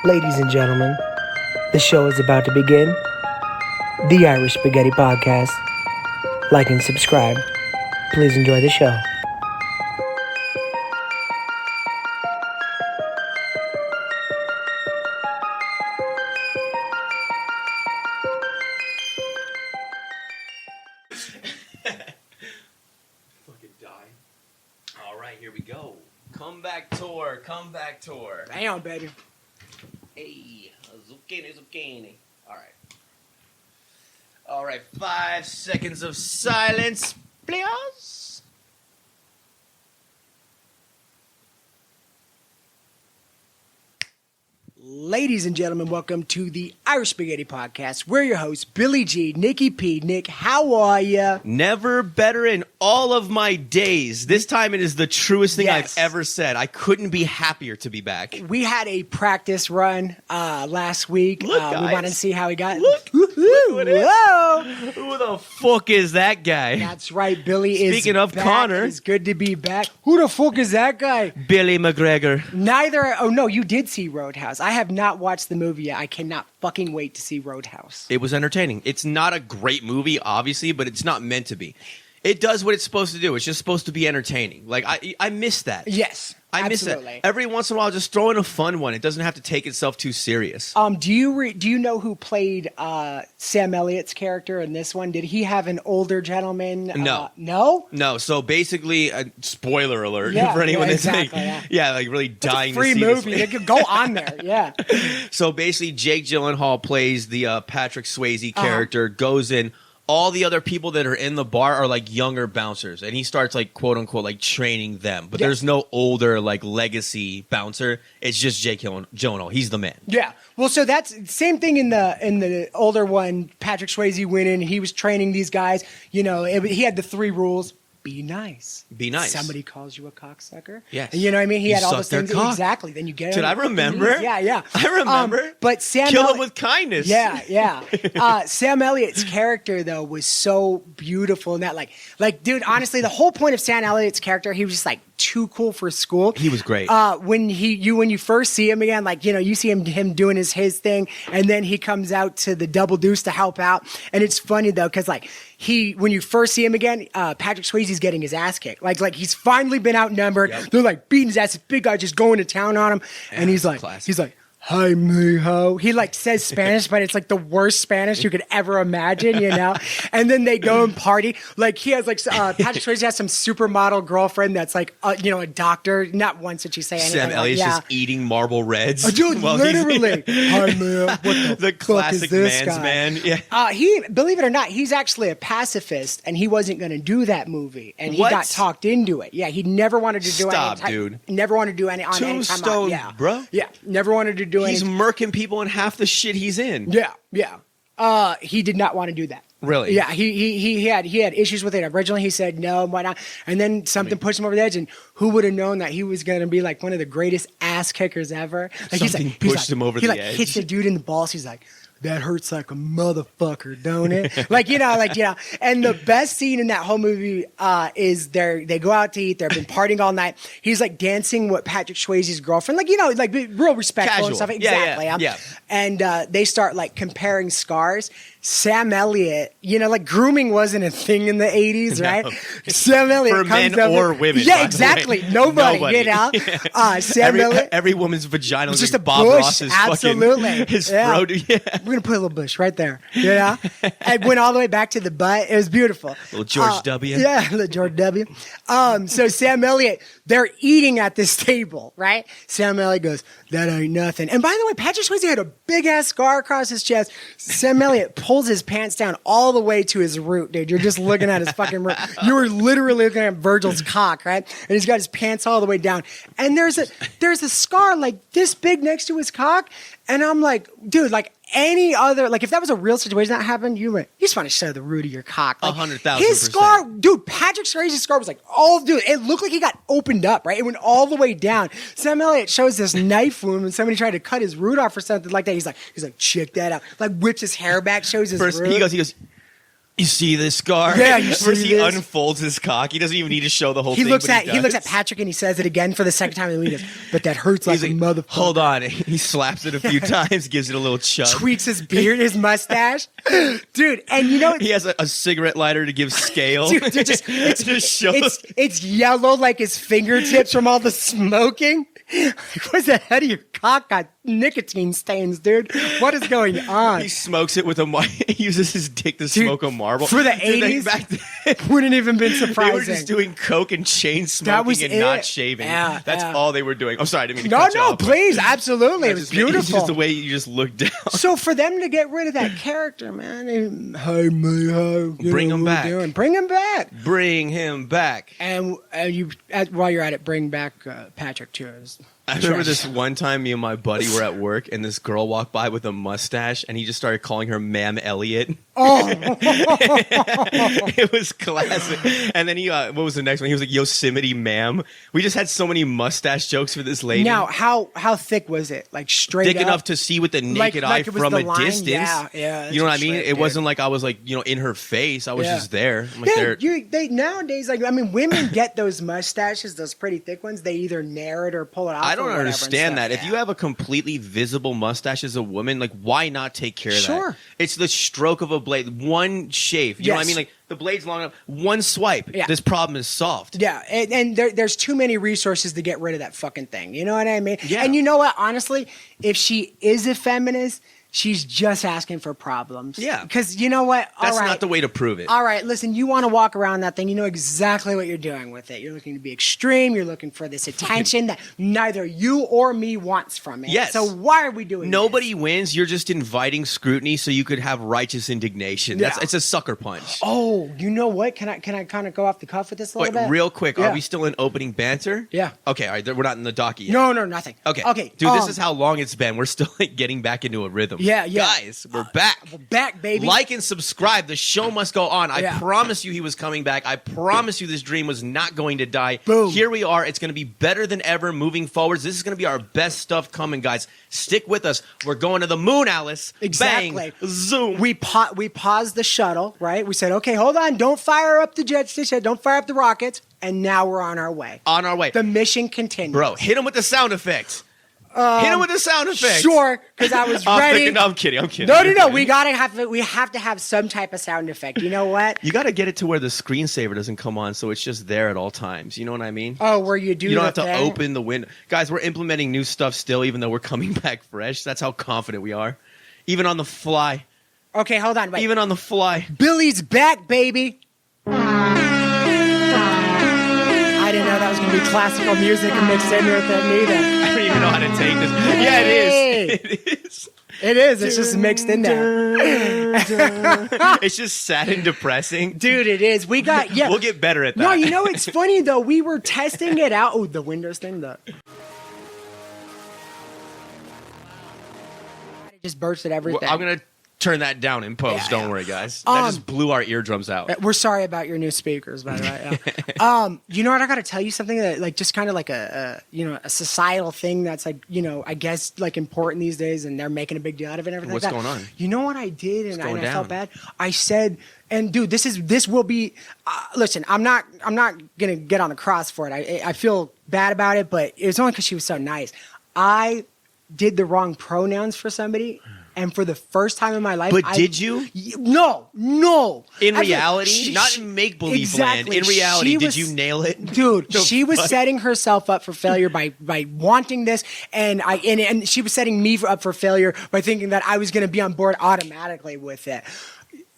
Ladies and gentlemen, the show is about to begin. The Irish Spaghetti Podcast. Like and subscribe. Please enjoy the show. Fucking die. All right, here we go. Comeback tour. Damn, baby. Hey, zucchini. All right, 5 seconds of silence, please. Ladies and gentlemen, welcome to the Irish Spaghetti Podcast. We're your hosts, Billy G, Nicky P. Nick, how are ya? Never better in all of my days. This time it is the truest thing Yes. I've ever said. I couldn't be happier to be back. We had a practice run last week. Look, we guys. wanted to see how he got. Look what it is. Whoa! Who the fuck is that guy? That's right, Billy is Speaking of back. Connor. It's good to be back. Who the fuck is that guy? Billy McGregor. Oh no, you did see Roadhouse. I have not watched the movie yet. I cannot fucking wait to see Roadhouse. It was entertaining. It's not a great movie, obviously, but it's not meant to be. It does what it's supposed to do. It's just supposed to be entertaining. Like, I miss that. Yes, I miss absolutely. that. Every once in a while, just throw in a fun one. It doesn't have to take itself too serious. Do you know who played Sam Elliott's character in this one? Did he have an older gentleman? No. No? No, so basically, spoiler alert Yeah, for anyone yeah, that's exactly, yeah. like really It's a dying free to see movie. this. They could go on there. Yeah. So basically, Jake Gyllenhaal plays the Patrick Swayze Uh-huh. character, goes in. All the other people that are in the bar are like younger bouncers, and he starts like quote unquote like training them. But there's no older like legacy bouncer. It's just Jake Gyllenhaal. He's the man. Yeah. Well, so that's same thing in the older one. Patrick Swayze went in. He was training these guys. You know, he had the 3 rules. Be nice. Be nice. Somebody calls you a cocksucker. Yes. And you know what I mean? He You had all suck those their things. cock. Exactly. Then you get Did I remember? Yeah. I remember. But Sam Kill him Elliott- with kindness. Yeah. Sam Elliott's character though was so beautiful in that, like, dude, honestly, the whole point of Sam Elliott's character, he was just like too cool for school. He was great. When you first see him again, like, you know, you see him doing his thing, and then he comes out to the Double Deuce to help out, and it's funny though because like when you first see him again, Patrick Swayze's getting his ass kicked. Like he's finally been outnumbered. Yep. They're like beating his ass. This big guy just going to town on him, and he's like, classic. Hi, mijo. He like says Spanish, but it's like the worst Spanish you could ever imagine, you know? And then they go and party. Like he has like, Patrick Swayze has some supermodel girlfriend that's like, you know, a doctor. Not once did she say anything. Sam Elliott's just eating Marble Reds. Oh, dude, while he's- literally. Hi, man. What the fuck classic is this man's guy? man. Yeah. He, believe it or not, he's actually a pacifist, and he wasn't going to do that movie, and he What? got talked into it. Yeah, he never wanted to do Stop, any. dude. Never wanted to do any on any time. Tombstone, Yeah, bro. Yeah, never wanted to do He's any. murking people in half the shit he's in. Yeah. He did not want to do that. Really? Yeah. He had issues with it. Originally, he said no, why not? And then something pushed him over the edge. And who would have known that he was going to be like one of the greatest ass kickers ever? Like, Something pushed him over he the like edge. hits the dude in the balls. He's like, that hurts like a motherfucker, don't it? like, you know. And the best scene in that whole movie is they go out to eat. They've been partying all night. He's like dancing with Patrick Swayze's girlfriend, like, you know, like real respectful Casual. and stuff. Yeah, Exactly. yeah. And they start like comparing scars. Sam Elliott, you know, like grooming wasn't a thing in the 80s, right? No. Sam Elliott For comes men up or with- women, by Yeah, the exactly. way. Nobody, you know. Sam Elliott. Every woman's vagina was Just like a Bob bush, Ross's absolutely. fucking his Yeah. throat. Yeah. We're gonna put a little bush right there, you know. And went all the way back to the butt. It was beautiful. Little George W. Yeah, little George W. So Sam Elliott, they're eating at this table, right? Sam Elliott goes, "That ain't nothing." And by the way, Patrick Swayze had a big ass scar across his chest. Sam Elliott pulls his pants down all the way to his root, dude. You're just looking at his fucking root. You were literally looking at Virgil's cock, right? And he's got his pants all the way down. And there's a scar like this big next to his cock. And I'm like, dude, like any other, like if that was a real situation that happened, you just want to show the root of your cock. Like, 100,000%. His scar, dude, Patrick Swayze's scar was like, dude, it looked like he got opened up, right? It went all the way down. Sam Elliott shows this knife wound when somebody tried to cut his root off or something like that. He's like, check that out. Like whips his hair back, shows his First, root. he goes, You see this scar? Yeah, you see First he this? unfolds his cock. He doesn't even need to show the whole He thing. looks but at he looks does. at Patrick and he says it again for the second time in the week. But that hurts like He's a like, motherfucker. hold on. He slaps it a few times, gives it a little chub. Tweaks his beard, his mustache, dude. And you know, He has a cigarette lighter to give scale. dude, they're just, It just shows. it's yellow like his fingertips from all the smoking. Like, what's the head of your cock got nicotine stains, dude? What is going on? He smokes it with a. He uses his dick to smoke a marble. For the Dude, 80s? back then, Wouldn't even been they surprising. were just doing coke and chain That was smoking and not it. shaving. Yeah, That's yeah. all they were doing. I'm sorry, I didn't mean to No, cut you no, off, but please, absolutely. It was It's beautiful. just the way you just look down. So for them to get rid of that character, man, hey, me, hey, you Bring know him what we're back. doing. Bring him back. Bring him back. And you, while you're at it, bring back Patrick too. I remember this one time me and my buddy were at work and this girl walked by with a mustache and he just started calling her Ma'am Elliot. Oh, It was classic. And then he, what was the next one? He was like Yosemite Ma'am. We just had so many mustache jokes for this lady. now how thick was it? Like straight Thick up? enough to see with the naked eye like it was from the a line? distance. Yeah. You know what I mean? straight, It dude. wasn't like I was like, in her face. I was Yeah. just there. I'm like, Yeah, there. they nowadays, like, I mean, women get those mustaches, those pretty thick ones. They either nair it or pull it off. I or don't whatever and understand stuff. that. If you have a completely visible mustache as a woman, like why not take care of Sure. that? It's the stroke of a blade, one shave. You know what I Yes. mean? Like the blade's long enough, one swipe. Yeah. This problem is solved. Yeah, and there's too many resources to get rid of that fucking thing. You know what I mean? Yeah. And you know what? Honestly, if she is a feminist, she's just asking for problems. Yeah. Because you know what? That's All right. not the way to prove it. All right, listen, you want to walk around that thing. You know exactly what you're doing with it. You're looking to be extreme. You're looking for this attention that neither you or me wants from it. Yes. So why are we doing Nobody this? wins. You're just inviting scrutiny so you could have righteous indignation. Yeah. It's a sucker punch. Oh, you know what? Can I kind of go off the cuff with this a little Wait, bit? real quick, Yeah. are we still in opening banter? Yeah. Okay, all right, we're not in the docket yet. No, nothing. Okay. Dude, this is how long it's been. We're still like getting back into a rhythm. Yeah. Guys, we're back. We're back, baby. Like and subscribe. The show must go on. I Yeah. promise you he was coming back. I promise you this dream was not going to die. Boom. Here we are. It's going to be better than ever moving forwards. This is going to be our best stuff coming, guys. Stick with us. We're going to the moon, Alice. Exactly. Bang. Zoom. We paused the shuttle, right? We said, okay, hold on. Don't fire up the jets. They said, don't fire up the rockets. And now we're on our way. On our way. The mission continues. Bro, hit him with the sound effects. Hit him with the sound effects. Sure, because I was ready. No, I'm kidding. No. We have to have some type of sound effect. You know what? You got to get it to where the screensaver doesn't come on, so it's just there at all times. You know what I mean? Oh, where you do You don't have the to thing? open the window. Guys, we're implementing new stuff still, even though we're coming back fresh. That's how confident we are. Even on the fly. Okay, hold on. Wait. Even on the fly. Billy's back, baby. I didn't know that was going to be classical music mixed in with it neither. I don't even know how to take this. Yeah, it is. It is. It is. It's just mixed in there. It's just sad and depressing. Dude, it is. We got, yeah. We'll get better at that. No, you know, it's funny, though. We were testing it out. Oh, the Windows thing, it just bursted everything. I'm going to turn that down in post. Yeah, Don't yeah. worry, guys. That just blew our eardrums out. We're sorry about your new speakers, by the way. Yeah. You know what? I got to tell you something that, like, just kind of like a societal thing that's like, I guess like important these days, and they're making a big deal out of it and everything. What's like that. going on? You know what I did, and going I felt down? bad. I said, and dude, this will be. Listen, I'm not gonna get on the cross for it. I feel bad about it, but it was only because she was so nice. I did the wrong pronouns for somebody. And for the first time in my life, But did you? No. In I feel- reality? Not in make-believe land. exactly. In reality, She did was- you nail it? Dude, The she was fuck? setting herself up for failure by wanting this, and she was setting me up for failure by thinking that I was going to be on board automatically with it.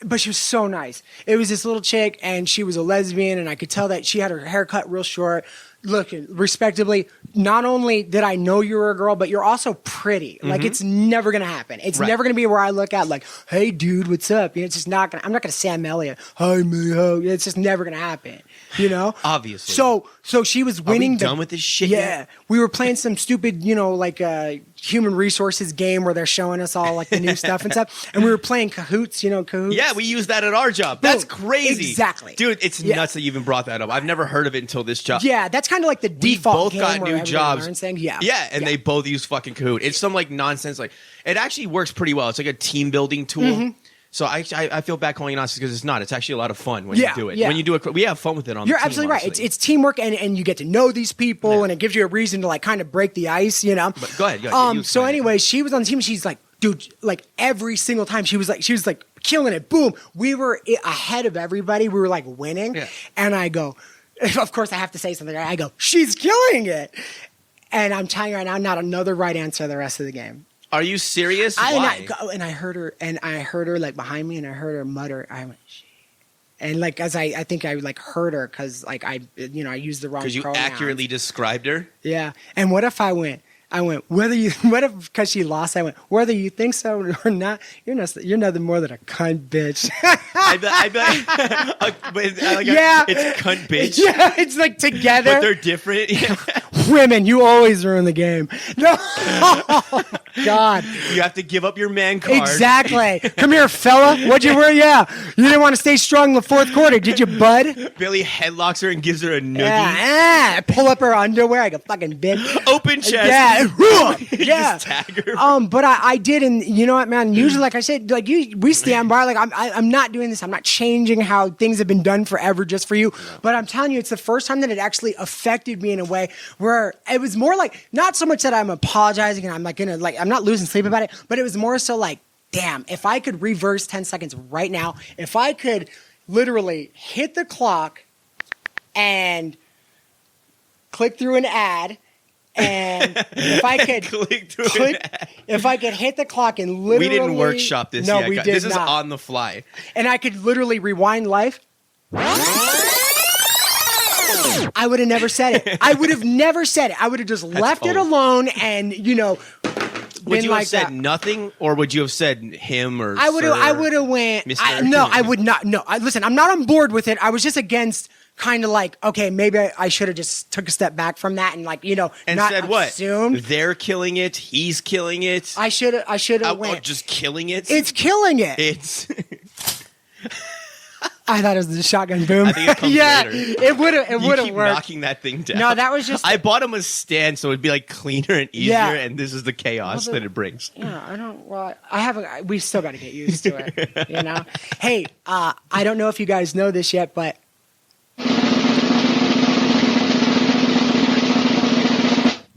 But she was so nice. It was this little chick, and she was a lesbian, and I could tell that she had her hair cut real short, looking respectably. Not only did I know you were a girl, but you're also pretty. Like, it's never going to happen. It's Right. never going to be where I look at like, hey, dude, what's up? It's just not going to, I'm not going to Sam Elliott. Hi, me, ho. It's just never going to happen, Obviously. So she was winning. done with this shit Yeah. yet? We were playing some stupid, human resources game where they're showing us all like the new stuff and stuff. And we were playing Cahoots, Cahoots. Yeah, we use that at our job. That's Boom. crazy. Exactly. Dude, it's Yeah. nuts that you even brought that up. I've never heard of it until this job. Yeah, that's kind of like the We default both game got where new everybody jobs. learns things. Yeah. Yeah, and they both use fucking Kahoot. It's some like nonsense. Like, it actually works pretty well. It's like a team building tool. So I feel bad calling it nonsense because it's not. It's actually a lot of fun when you do it. Yeah. When you do it, we have fun with it on You're the team, absolutely right. honestly. It's teamwork, and you get to know these people, and it gives you a reason to like kind of break the ice, you know. But go ahead. So anyway, she was on the team. She's like, dude, like every single time she was like killing it. Boom, we were ahead of everybody. We were like winning, and I go, of course I have to say something. I go, she's killing it, and I'm telling you right now, not another right answer the rest of the game. Are you serious? Why? And I heard her like behind me, and I heard her mutter. I went, she. And like as I think I like heard her because like I used the wrong. Because you pronouns. accurately described her. Yeah. And what if I went what if because she lost? I went whether you think so or not. You're nothing more than a cunt bitch. I bet. It's cunt bitch. Yeah, it's like together. But they're different. Women, you always ruin the game. No, oh, God. You have to give up your man card. Exactly. Come here, fella. What'd you wear? Yeah. You didn't want to stay strong in the fourth quarter, did you, bud? Billy headlocks her and gives her a noogie. Yeah. I pull up her underwear like a fucking bitch. Open chest. Yeah. Yeah. Just tag her. But I did, and you know what, man? Usually, like I said, like we stand by. Like I'm not doing this. I'm not changing how things have been done forever just for you. No. But I'm telling you, it's the first time that it actually affected me in a way where it was more like not so much that I'm apologizing and I'm like gonna like I'm not losing sleep about it, but it was more so like, damn, if I could reverse 10 seconds right now, if I could literally hit the clock and click through an ad. And if I could if I could hit the clock and literally, we didn't workshop this. No, yet. we did This not. is on the fly. And I could literally rewind life. I would have never said it. I would have never said it. I would have just left it alone, and would you have said that. Nothing, or would you have said him or? I would have went. No, I would not. No, listen, I'm not on board with it. I was just against. Kind of like, okay, maybe I should have just took a step back from that and like, and not said what? Assumed. They're killing it. He's killing it. I should have went. Just killing it. It's killing it. It's. I thought it was the shotgun boom. I think it comes yeah, later. it would have worked. Knocking that thing down. No, that was just. I bought him a stand so it'd be like cleaner and easier, and this is the chaos that it brings. Yeah, I don't. Well, I haven't. We still got to get used to it. Hey, I don't know if you guys know this yet, but.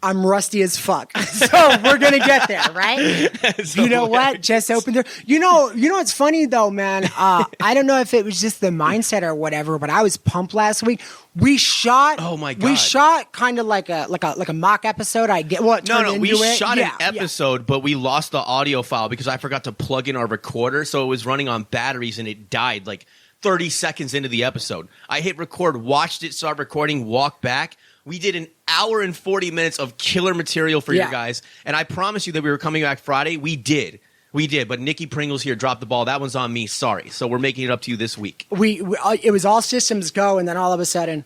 I'm rusty as fuck. So we're going to get there, right? So you know what? Just open there. You know what's funny though, man? I don't know if it was just the mindset or whatever, but I was pumped last week. We shot. Oh my God. We shot kind of like a mock episode. We shot an episode, but we lost the audio file because I forgot to plug in our recorder, so it was running on batteries and it died like 30 seconds into the episode. I hit record, watched it, start recording, walked back. We did an hour and 40 minutes of killer material for you guys. And I promise you that we were coming back Friday. We did. But Nicky Pringles here dropped the ball. That one's on me. Sorry. So we're making it up to you this week. It was all systems go, and then all of a sudden...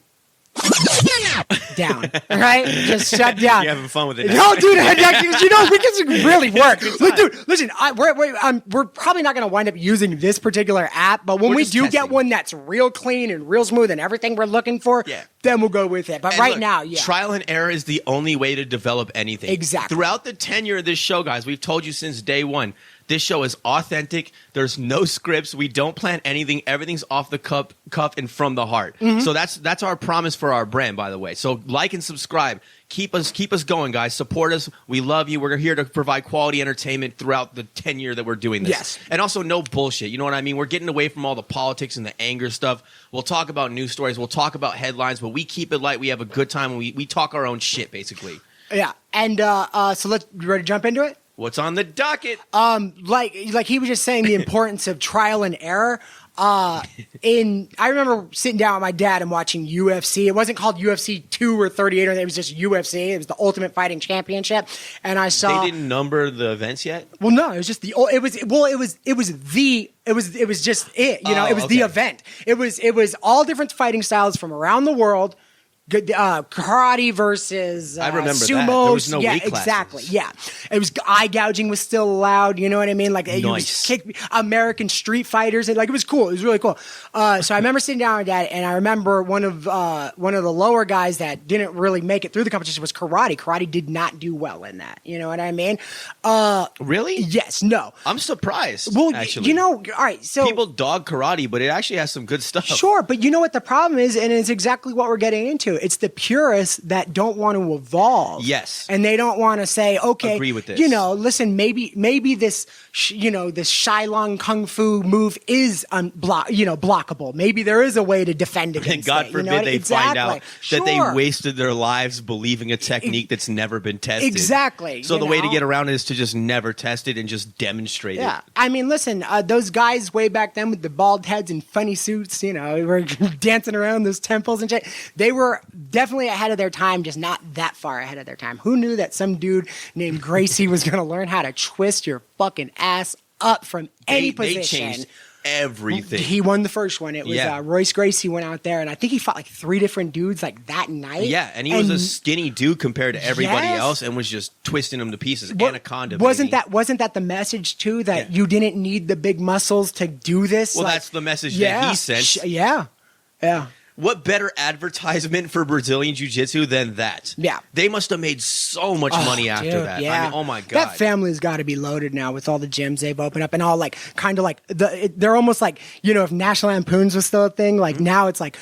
down, right? Just shut down. You're having fun with it. No, dude, we can really work. Look, dude, listen, we're probably not going to wind up using this particular app, but when we do testing. get one that's real clean and real smooth and everything we're looking for, then we'll go with it. But now, trial and error is the only way to develop anything. Exactly. Throughout the tenure of this show, guys, we've told you since day one, this show is authentic. There's no scripts. We don't plan anything. Everything's off the cuff and from the heart. Mm-hmm. So that's our promise for our brand, by the way. So like and subscribe. Keep us going, guys. Support us. We love you. We're here to provide quality entertainment throughout the tenure that we're doing this. Yes. And also no bullshit. You know what I mean? We're getting away from all the politics and the anger stuff. We'll talk about news stories. We'll talk about headlines, but we keep it light. We have a good time. And we talk our own shit, basically. Yeah. And so you ready to jump into it? What's on the docket? Like he was just saying the importance of trial and error. I remember sitting down with my dad and watching UFC. It wasn't called UFC 2 or 38, or it was just UFC. It was the Ultimate Fighting Championship, and I saw. They didn't number the events yet. Well, no, it was just it was just it. It was the event. It was all different fighting styles from around the world. karate versus I remember sumo. that. There was no weight classes. Exactly. Yeah, it was eye gouging was still allowed. You know what I mean? Like it was Nice. kick American Street Fighters, and like it was cool. It was really cool. So I remember sitting down with that, and I remember one of the lower guys that didn't really make it through the competition was karate. Karate did not do well in that. You know what I mean? Really? Yes. No. I'm surprised. Well, actually, all right. So people dog karate, but it actually has some good stuff. sure, but you know what the problem is, and it's exactly what we're getting into. It's the purists that don't want to evolve. Yes. And they don't want to say, okay, Agree with this. Listen, maybe this, this Shilong Kung Fu move is blockable. Maybe there is a way to defend against And God it. forbid they find out Sure. that they wasted their lives believing a technique that's never been tested. Exactly. So the way to get around it is to just never test it and just demonstrate Yeah, it. I mean, listen, those guys way back then with the bald heads and funny suits, were dancing around those temples and shit. They were definitely ahead of their time, just not that far ahead of their time. Who knew that some dude named Gracie was going to learn how to twist your fucking ass up from any position? They changed everything. He won the first one. It was Yeah. Royce Gracie went out there, and I think he fought like 3 different dudes like that night. Yeah, and he was a skinny dude compared to everybody Yes. else, and was just twisting them to pieces. What- Anaconda. Wasn't baby. that the message too? That Yeah. you didn't need the big muscles to do this. Well, Like, that's the message that he sent. Yeah. What better advertisement for Brazilian Jiu-Jitsu than that? Yeah. They must have made so much money after Dude, that. Yeah. I mean, oh my God. That family's got to be loaded now with all the gyms they've opened up and all kind of like they're almost like, if National Lampoons was still a thing, like now it's like,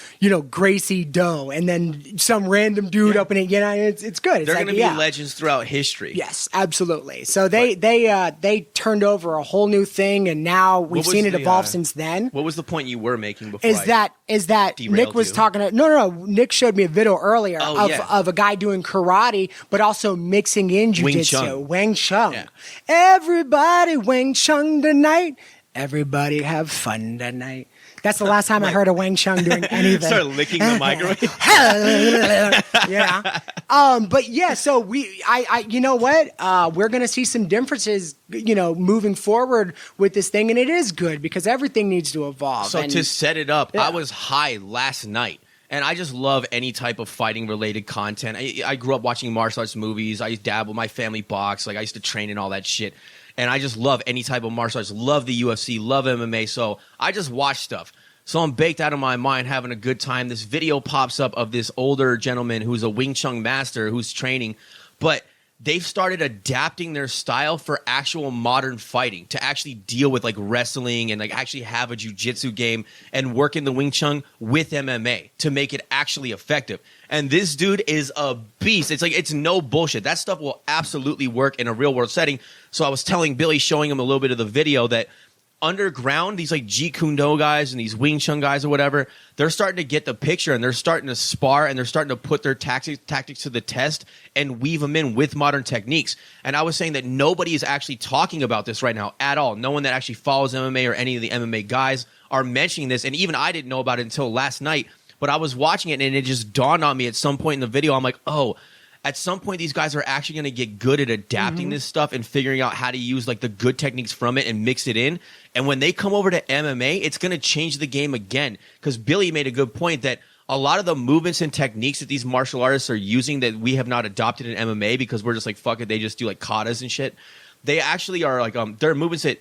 Gracie Doe and then some random dude opening, it's good. It's They're like, going to be legends throughout history. Yes, absolutely. So they turned over a whole new thing, and now we've was seen it the, evolve since then. What was the point you were making before? Is that derailed Nick was you. talking to no Nick showed me a video earlier yeah. of a guy doing karate but also mixing in jiu-jitsu. Wing Chun. Yeah. Everybody Wing Chun tonight. Everybody have fun tonight. That's the last time I heard of Wing Chun doing anything. Start licking the microwave. Yeah. But yeah, so you know what? We're gonna see some differences, moving forward with this thing, and it is good because everything needs to evolve. So and, to set it up, Yeah. I was high last night. And I just love any type of fighting related content. I grew up watching martial arts movies. I dabble, my family box. Like I used to train and all that shit. And I just love any type of martial arts. Love the UFC, love MMA. So I just watch stuff. So I'm baked out of my mind having a good time. This video pops up of this older gentleman who's a Wing Chun master who's training. But they've started adapting their style for actual modern fighting to actually deal with like wrestling and like actually have a jiu-jitsu game and work in the Wing Chun with MMA to make it actually effective. And this dude is a beast. It's no bullshit. That stuff will absolutely work in a real world setting. So I was telling Billy, showing him a little bit of the video, that underground, these like Jeet Kune Do guys and these Wing Chun guys or whatever, they're starting to get the picture and they're starting to spar and they're starting to put their tactics to the test and weave them in with modern techniques. And I was saying that nobody is actually talking about this right now at all. No one that actually follows MMA or any of the MMA guys are mentioning this. And even I didn't know about it until last night, but I was watching it and it just dawned on me at some point in the video. I'm like, oh, at some point, these guys are actually going to get good at adapting this stuff and figuring out how to use like the good techniques from it and mix it in. And when they come over to MMA, it's going to change the game again. Because Billy made a good point that a lot of the movements and techniques that these martial artists are using that we have not adopted in MMA because we're just like, fuck it, they just do like katas and shit. They actually are like, there are movements that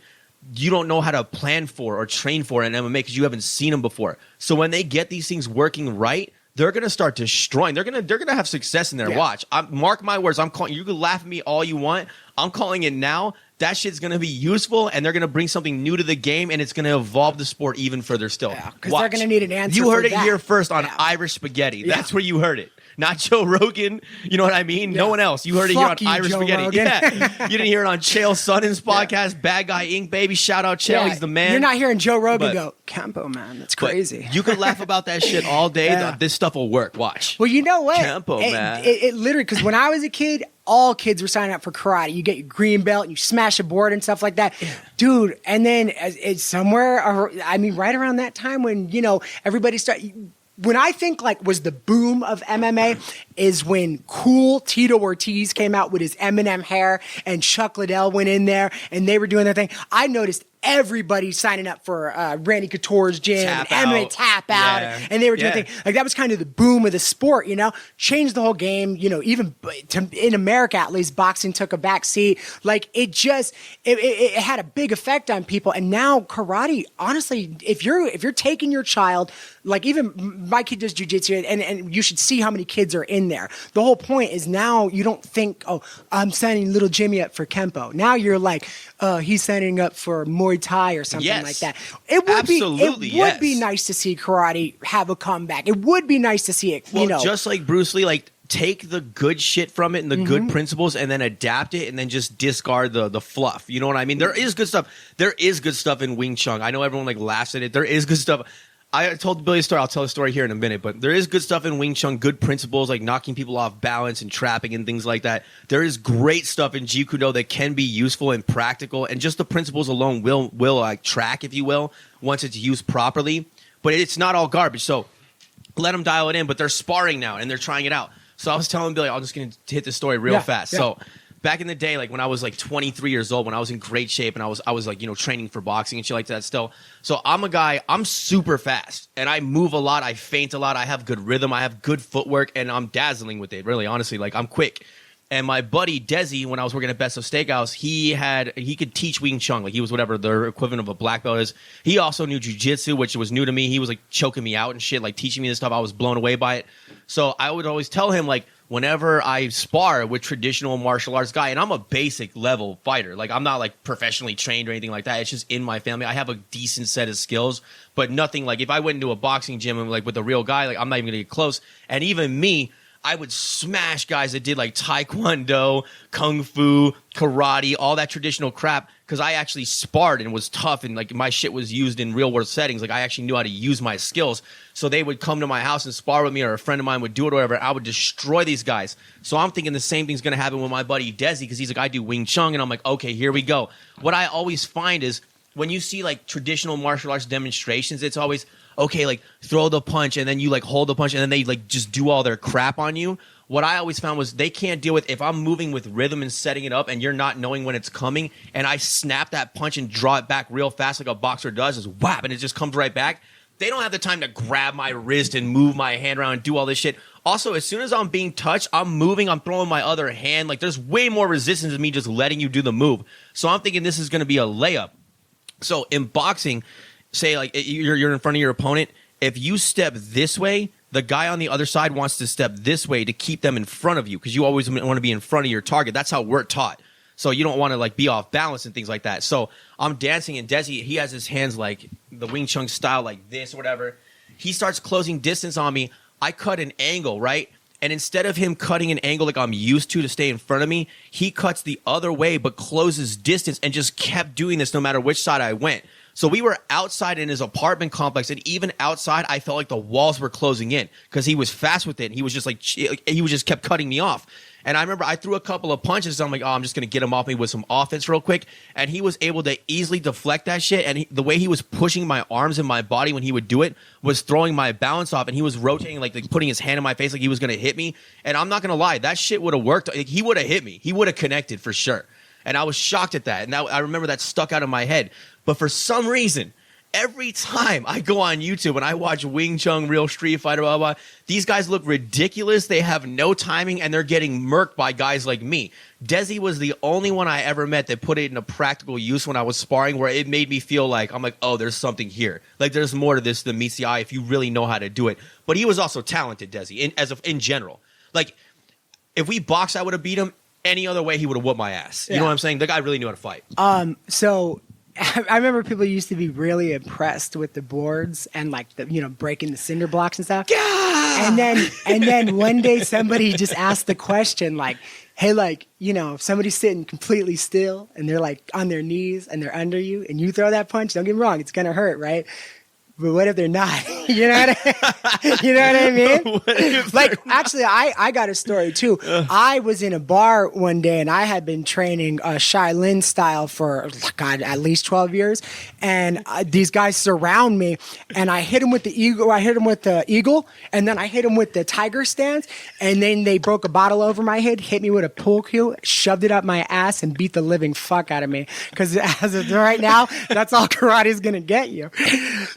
you don't know how to plan for or train for in MMA because you haven't seen them before. So when they get these things working right, they're gonna start destroying. They're gonna have success in their watch. Mark my words. I'm calling. You can laugh at me all you want. I'm calling it now. That shit's gonna be useful, and they're gonna bring something new to the game, and it's gonna evolve the sport even further still. Yeah, because they're gonna need an answer. You heard for it that. here first on Irish Spaghetti. That's where you heard it. Not Joe Rogan. You know what I mean? No one else. You heard it Fuck here on you, Irish Joe Spaghetti. Rogan. Yeah. You didn't hear it on Chael Sonnen's podcast, Bad Guy Inc. Baby. Shout out Chael. Yeah, He's the man. You're not hearing Joe Rogan But- go, Campo, man. That's But crazy. you could laugh about that shit all day. Yeah. This stuff will work. Watch. Well, you know what? Campo, man. It literally, because when I was a kid, all kids were signing up for karate. You get your green belt and you smash a board and stuff like that. Dude, and then it's somewhere, right around that time when, everybody started. When I think was the boom of MMA is when cool Tito Ortiz came out with his Eminem hair and Chuck Liddell went in there and they were doing their thing. I noticed everybody signing up for Randy Couture's gym, Tap and MMA out. Tap Out, Yeah. and they were doing Yeah. things like that. Was kind of the boom of the sport, changed the whole game. Even in America, at least, boxing took a back seat. Like it had a big effect on people. And now karate, honestly, if you're taking your child, like even my kid does jujitsu, and you should see how many kids are in there. The whole point is now you don't think, oh, I'm signing little Jimmy up for Kempo. Now you're like, he's signing up for Muay Thai or something Yes. like that. It would Absolutely, be nice to see karate have a comeback. It would be nice to see it. Well, just like Bruce Lee, like take the good shit from it and the Mm-hmm. good principles, and then adapt it, and then just discard the fluff. You know what I mean? There is good stuff. There is good stuff in Wing Chun. I know everyone like laughs at it. There is good stuff. I told Billy a story. I'll tell the story here in a minute, but there is good stuff in Wing Chun, good principles like knocking people off balance and trapping and things like that. There is great stuff in Jeet Kune Do that can be useful and practical, and just the principles alone will like track, if you will, once it's used properly. But it's not all garbage, so let them dial it in. But they're sparring now, and they're trying it out. So I was telling Billy, I'm just going to hit this story real fast. Yeah. So back in the day, like when I was like 23 years old, when I was in great shape and I was like, training for boxing and shit like that still. So I'm a guy, I'm super fast and I move a lot. I feint a lot. I have good rhythm. I have good footwork and I'm dazzling with it. Really, honestly, like I'm quick. And my buddy Desi, when I was working at Best of Steakhouse, he could teach Wing Chun. Like he was whatever the equivalent of a black belt is. He also knew jiu-jitsu, which was new to me. He was like choking me out and shit, like teaching me this stuff. I was blown away by it. So I would always tell him, like, whenever I spar with traditional martial arts guy, and I'm a basic level fighter. Like I'm not like professionally trained or anything like that. It's just in my family. I have a decent set of skills, but nothing like if I went into a boxing gym and like with a real guy, like I'm not even gonna get close. And even me, I would smash guys that did like taekwondo, kung fu, karate, all that traditional crap, because I actually sparred and was tough and like my shit was used in real world settings. Like I actually knew how to use my skills. So they would come to my house and spar with me, or a friend of mine would do it or whatever. I would destroy these guys. So I'm thinking the same thing's gonna happen with my buddy Desi, because he's like, I do Wing Chun, and I'm like, okay, here we go. What I always find is when you see like traditional martial arts demonstrations, it's always, okay, like throw the punch and then you like hold the punch and then they like just do all their crap on you. What I always found was they can't deal with if I'm moving with rhythm and setting it up and you're not knowing when it's coming and I snap that punch and draw it back real fast like a boxer does, is whap, and it just comes right back. They don't have the time to grab my wrist and move my hand around and do all this shit. Also, as soon as I'm being touched, I'm moving, I'm throwing my other hand. Like there's way more resistance to me just letting you do the move. So I'm thinking this is going to be a layup. So in boxing, say like you're in front of your opponent. If you step this way, the guy on the other side wants to step this way to keep them in front of you, because you always want to be in front of your target. That's how we're taught. So you don't want to like be off balance and things like that. So I'm dancing and Desi, he has his hands like the Wing Chun style, like this or whatever. He starts closing distance on me. I cut an angle, right? And instead of him cutting an angle like I'm used to stay in front of me, he cuts the other way but closes distance and just kept doing this no matter which side I went. So we were outside in his apartment complex, and even outside, I felt like the walls were closing in because he was fast with it. He was just like, he was just kept cutting me off. And I remember I threw a couple of punches, and I'm like, oh, I'm just going to get him off me with some offense real quick. And he was able to easily deflect that shit. And the way he was pushing my arms and my body when he would do it was throwing my balance off. And he was rotating, like putting his hand in my face like he was going to hit me. And I'm not going to lie, that shit would have worked. Like, he would have hit me. He would have connected for sure. And I was shocked at that. And I remember that stuck out of my head. But for some reason, every time I go on YouTube and I watch Wing Chun, Real Street Fighter, blah, blah, blah, these guys look ridiculous. They have no timing, and they're getting murked by guys like me. Desi was the only one I ever met that put it in a practical use when I was sparring, where it made me feel like, I'm like, oh, there's something here. Like, there's more to this than meets the eye if you really know how to do it. But he was also talented, Desi, in general. Like, if we boxed, I would have beat him. Any other way, he would have whooped my ass. You know what I'm saying? The guy really knew how to fight. So I remember people used to be really impressed with the boards and like the, breaking the cinder blocks and stuff. Yeah! And then one day somebody just asked the question like, hey, like, if somebody's sitting completely still and they're like on their knees and they're under you and you throw that punch, don't get me wrong, it's going to hurt, right? But what if they're not? You know what I mean? Like, actually, I got a story too. I was in a bar one day and I had been training Shaolin style for, God, at least 12 years. And these guys surround me and I hit them with the eagle. I hit them with the eagle and then I hit them with the tiger stance. And then they broke a bottle over my head, hit me with a pool cue, shoved it up my ass and beat the living fuck out of me. Because as of right now, that's all karate is going to get you.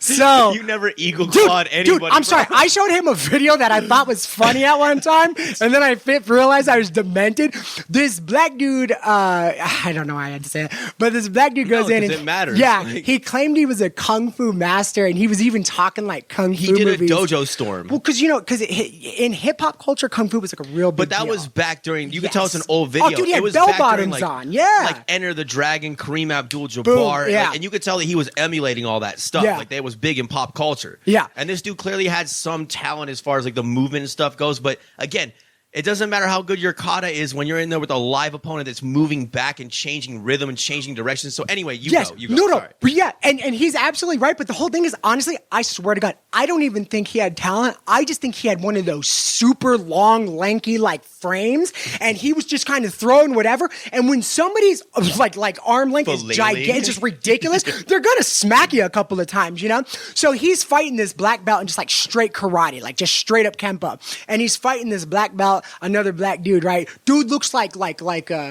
So you never eagle clawed anybody. Dude, I'm sorry. I showed him a video that I thought was funny at one time, and then I realized I was demented. This black dude, I don't know why I had to say it, but this black dude goes in and it matters. Yeah, Like, he claimed he was a kung fu master, and he was even talking like kung fu he did movies. a dojo storm. Well, because in hip hop culture, kung fu was like a real big But that deal. was back during. You could Yes. tell it's an old video. Oh, dude, he had it was bell back during, bottoms like, on. Yeah, like Enter the Dragon, Kareem Abdul-Jabbar, Boom, yeah. and you could tell that he was emulating all that stuff. Yeah. Like, that was big in pop culture. Yeah. And this dude clearly had some talent as far as like the movement and stuff goes. But again, it doesn't matter how good your kata is when you're in there with a live opponent that's moving back and changing rhythm and changing direction. So anyway, you go. No. Sorry. But yeah, and he's absolutely right. But the whole thing is, honestly, I swear to God, I don't even think he had talent. I just think he had one of those super long, lanky, like frames, and he was just kind of throwing whatever. And when somebody's like arm length is gigantic, just ridiculous, they're gonna smack you a couple of times, you know. So he's fighting this black belt and just like straight karate, like just straight up kempo, and he's fighting this black belt, another black dude, right? Dude looks like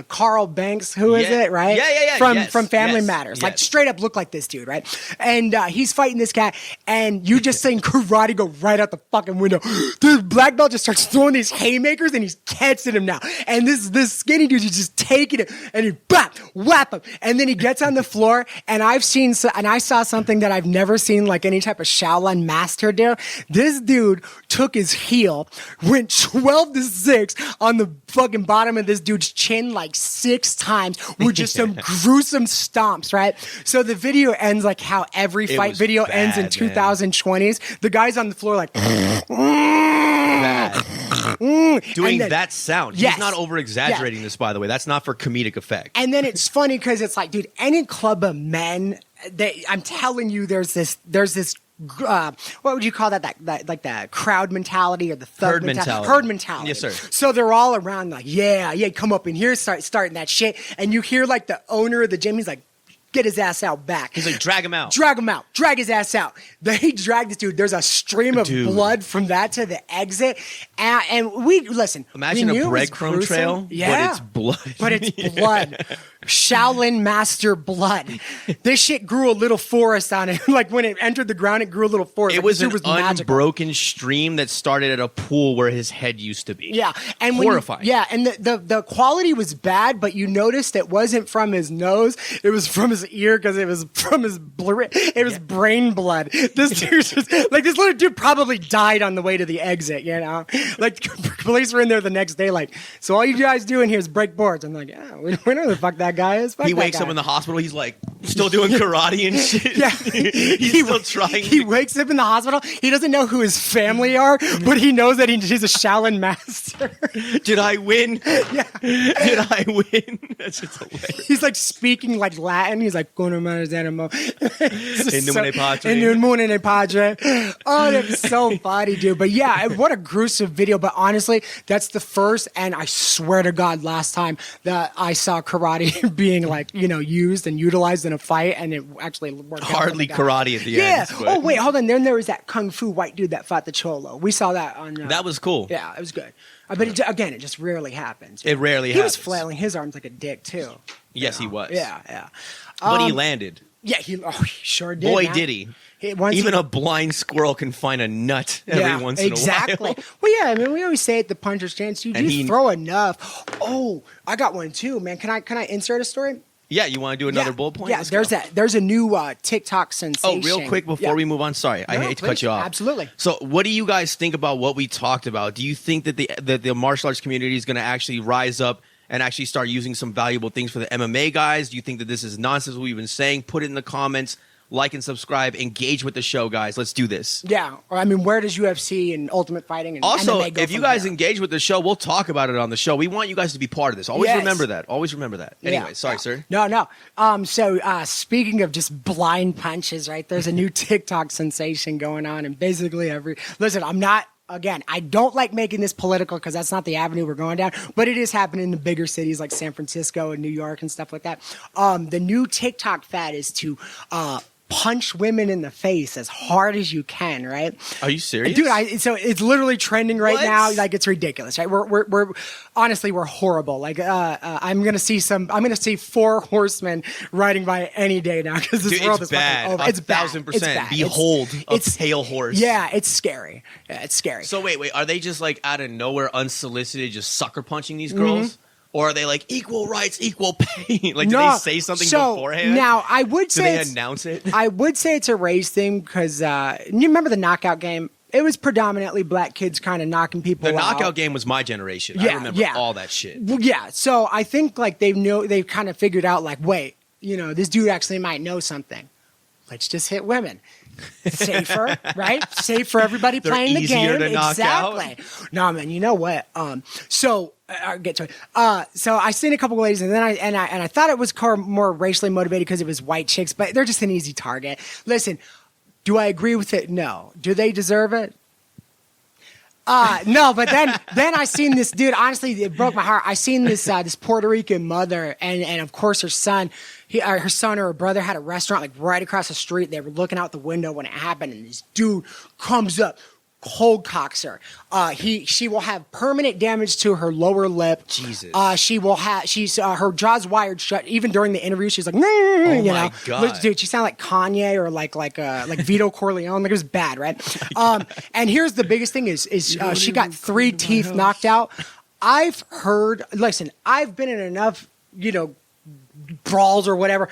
Carl Banks, who is it, right? Yeah. From Family Matters, like straight up look like this dude, right? And he's fighting this cat, and you just saying karate go right out the fucking window. The black belt just starts throwing these haymakers, and he's catching him now. And this skinny dude is just taking it, and he whap him, and then he gets on the floor. And I saw something that I've never seen like any type of Shaolin master do. This dude took his heel, went 12-6 on the fucking bottom of this dude's chin like 6 times with just some gruesome stomps, right? So the video ends like how every fight video ends in 2020s. The guy's on the floor like doing that sound. Yes. He's not over exaggerating this, by the way. That's not for comedic effect. And then it's funny because it's like, dude, any club of men, I'm telling you, there's this what would you call that like the crowd mentality or the thug herd mentality. Yes, sir. So they're all around like, yeah, come up in here, starting that shit. And you hear like the owner of the gym, he's like, get his ass out back. He's like, drag him out. Drag his ass out. They drag this dude. There's a stream of blood from that to the exit. And listen. Imagine a breadcrumb trail, yeah, but it's blood. Shaolin master blood. This shit grew a little forest on it. Like when it entered the ground, it grew a little forest. It was an magical unbroken stream that started at a pool where his head used to be. Yeah. And horrifying. And the quality was bad, but you noticed it wasn't from his nose. It was from his ear because it was from his brain blood. This dude's just, like, this little dude probably died on the way to the exit, you know? Like, police were in there the next day like, so all you guys doing here is break boards. I'm like, yeah, we know who the fuck that guy is. He wakes up in the hospital. He's like still doing karate and shit. Yeah. He's still trying. He wakes up in the hospital. He doesn't know who his family are, but he knows that he's a Shaolin master. Did I win? Yeah. Did I win? That's just hilarious. He's like speaking like Latin. He's like, "Con hermanos de animo." In numine padre. Oh, that's so funny, dude. But yeah, what a gruesome video. But honestly, that's the first, and I swear to God, last time that I saw karate being like, used and utilized in a fight, and it actually worked. Hardly karate at the end. Yeah. Oh wait, hold on. Then there was that kung fu white dude that fought the cholo. We saw that on. That was cool. Yeah, it was good. But it just rarely happens. It rarely He happens. was flailing his arms like a dick too. Yes, he was. Yeah. But he landed. Yeah, he sure did. Boy, man. did he. Even a blind squirrel can find a nut every once in a while. Exactly. Well, yeah, I mean, we always say at the puncher's chance, you throw enough. Oh, I got one too, man. Can I insert a story? Yeah, you want to do another bullet point? Yeah, there's a new TikTok sensation. Oh, real quick before we move on. Sorry, I hate to cut you off. Absolutely. So, what do you guys think about what we talked about? Do you think that the martial arts community is going to actually rise up and actually start using some valuable things for the MMA guys? Do you think that this is nonsense what we've been saying? Put it in the comments. like and subscribe, engage with the show, guys. Let's do this. Yeah. Or, I mean, where does UFC and Ultimate Fighting and Also, MMA go if you from guys here? engage with the show, we'll talk about it on the show. We want you guys to be part of this. Always Yes. remember that. Always remember that. Anyway, Yeah. sorry, sir. No. So speaking of just blind punches, right? There's a new TikTok sensation going on, and basically listen, I don't like making this political because that's not the avenue we're going down, but it is happening in the bigger cities like San Francisco and New York and stuff like that. The new TikTok fad is to punch women in the face as hard as you can, right? Are you serious? Dude, so it's literally trending right What? now. Like, it's ridiculous, right? We're honestly, we're horrible. Like, I'm going to see 4 horsemen riding by any day now because this Dude, world it's is bad. fucking over. It's bad. 1,000%. It's bad. Behold a It's pale horse. Yeah, it's scary. Yeah, it's scary. So wait, are they just like out of nowhere, unsolicited, just sucker punching these girls? Or are they like equal rights, equal pay? Like, do they say something beforehand? Now, I would say do they announce it? I would say it's a race thing because you remember the knockout game? It was predominantly black kids kind of knocking people out. The knockout game was my generation. I remember all that shit. Well, yeah, so I think like they've kind of figured out like, wait, this dude actually might know something. Let's just hit women. Safer, right? Safe for everybody They're playing the easier game. to knock Exactly. No, man, you know what? So I'll get to it. So I seen a couple ladies, and then I thought it was more racially motivated because it was white chicks, but they're just an easy target. Listen, do I agree with it? No. Do they deserve it? No, but then I seen this dude. Honestly, it broke my heart. I seen this Puerto Rican mother, and of course her son. Her son or her brother had a restaurant like right across the street. They were looking out the window when it happened, and this dude comes up, cold cocks her. She will have permanent damage to her lower lip. Jesus. Her jaw's wired shut. Even during the interview, she's like, my God. Dude, she sounded like Kanye or like Vito Corleone. Like, it was bad, right? And here's the biggest thing is she got 3 teeth knocked out. I've been in enough, brawls or whatever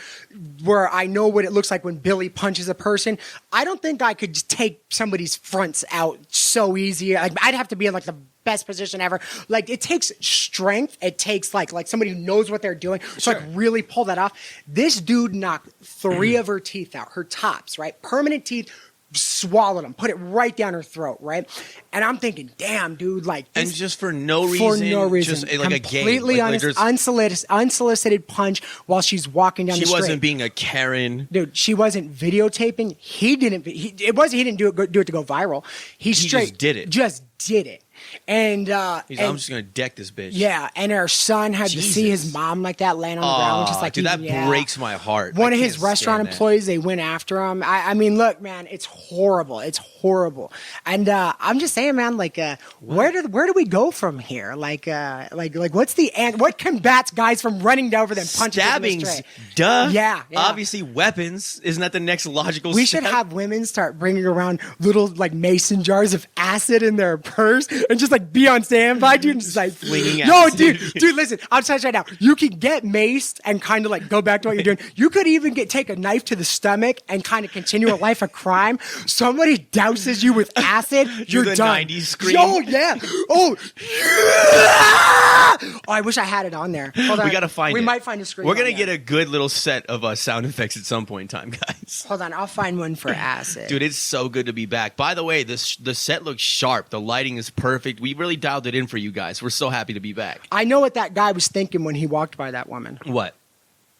where I know what it looks like when Billy punches a person. I don't think I could just take somebody's fronts out so easy. I'd have to be in like the best position ever. Like, it takes strength. It takes like somebody who knows what they're doing to like really pull that off. This dude knocked 3 of her teeth out, her tops, right? Permanent teeth. Swallowed them, put it right down her throat, right? And I'm thinking, damn, dude, like this, and just for no reason, just like a game, completely unsolicited punch while she's walking down the street. She wasn't being a Karen, dude. She wasn't videotaping. He didn't do it to go viral. He straight just did it. And I'm just gonna deck this bitch. Yeah, and her son had to see his mom like that laying on the ground, just like, dude, that breaks my heart. One of his restaurant employees, they went after him. I mean, look, man, it's horrible. It's horrible. And I'm just saying, man, like, where do we go from here? Like what's the end? What combats guys from running over them, punching stabbings? Duh. Yeah. Obviously, weapons. Isn't that the next logical? We should have women start bringing around little like mason jars of acid in their purse and just like be on standby, dude. And just like flinging acid. Dude, listen, I'll tell you right now. You can get maced and kind of like go back to what you're doing. You could even take a knife to the stomach and kind of continue a life of crime. Somebody douses you with acid, you're the done. 90s scream. Oh yeah. Oh yeah. Oh, I wish I had it on there. Hold on. We gotta find it. We might find a screen. We're gonna get a good little set of sound effects at some point in time, guys. Hold on, I'll find one for acid. Dude, it's so good to be back. By the way, the set looks sharp. The lighting is perfect. We really dialed it in for you guys. We're so happy to be back. I know what that guy was thinking when he walked by that woman. What?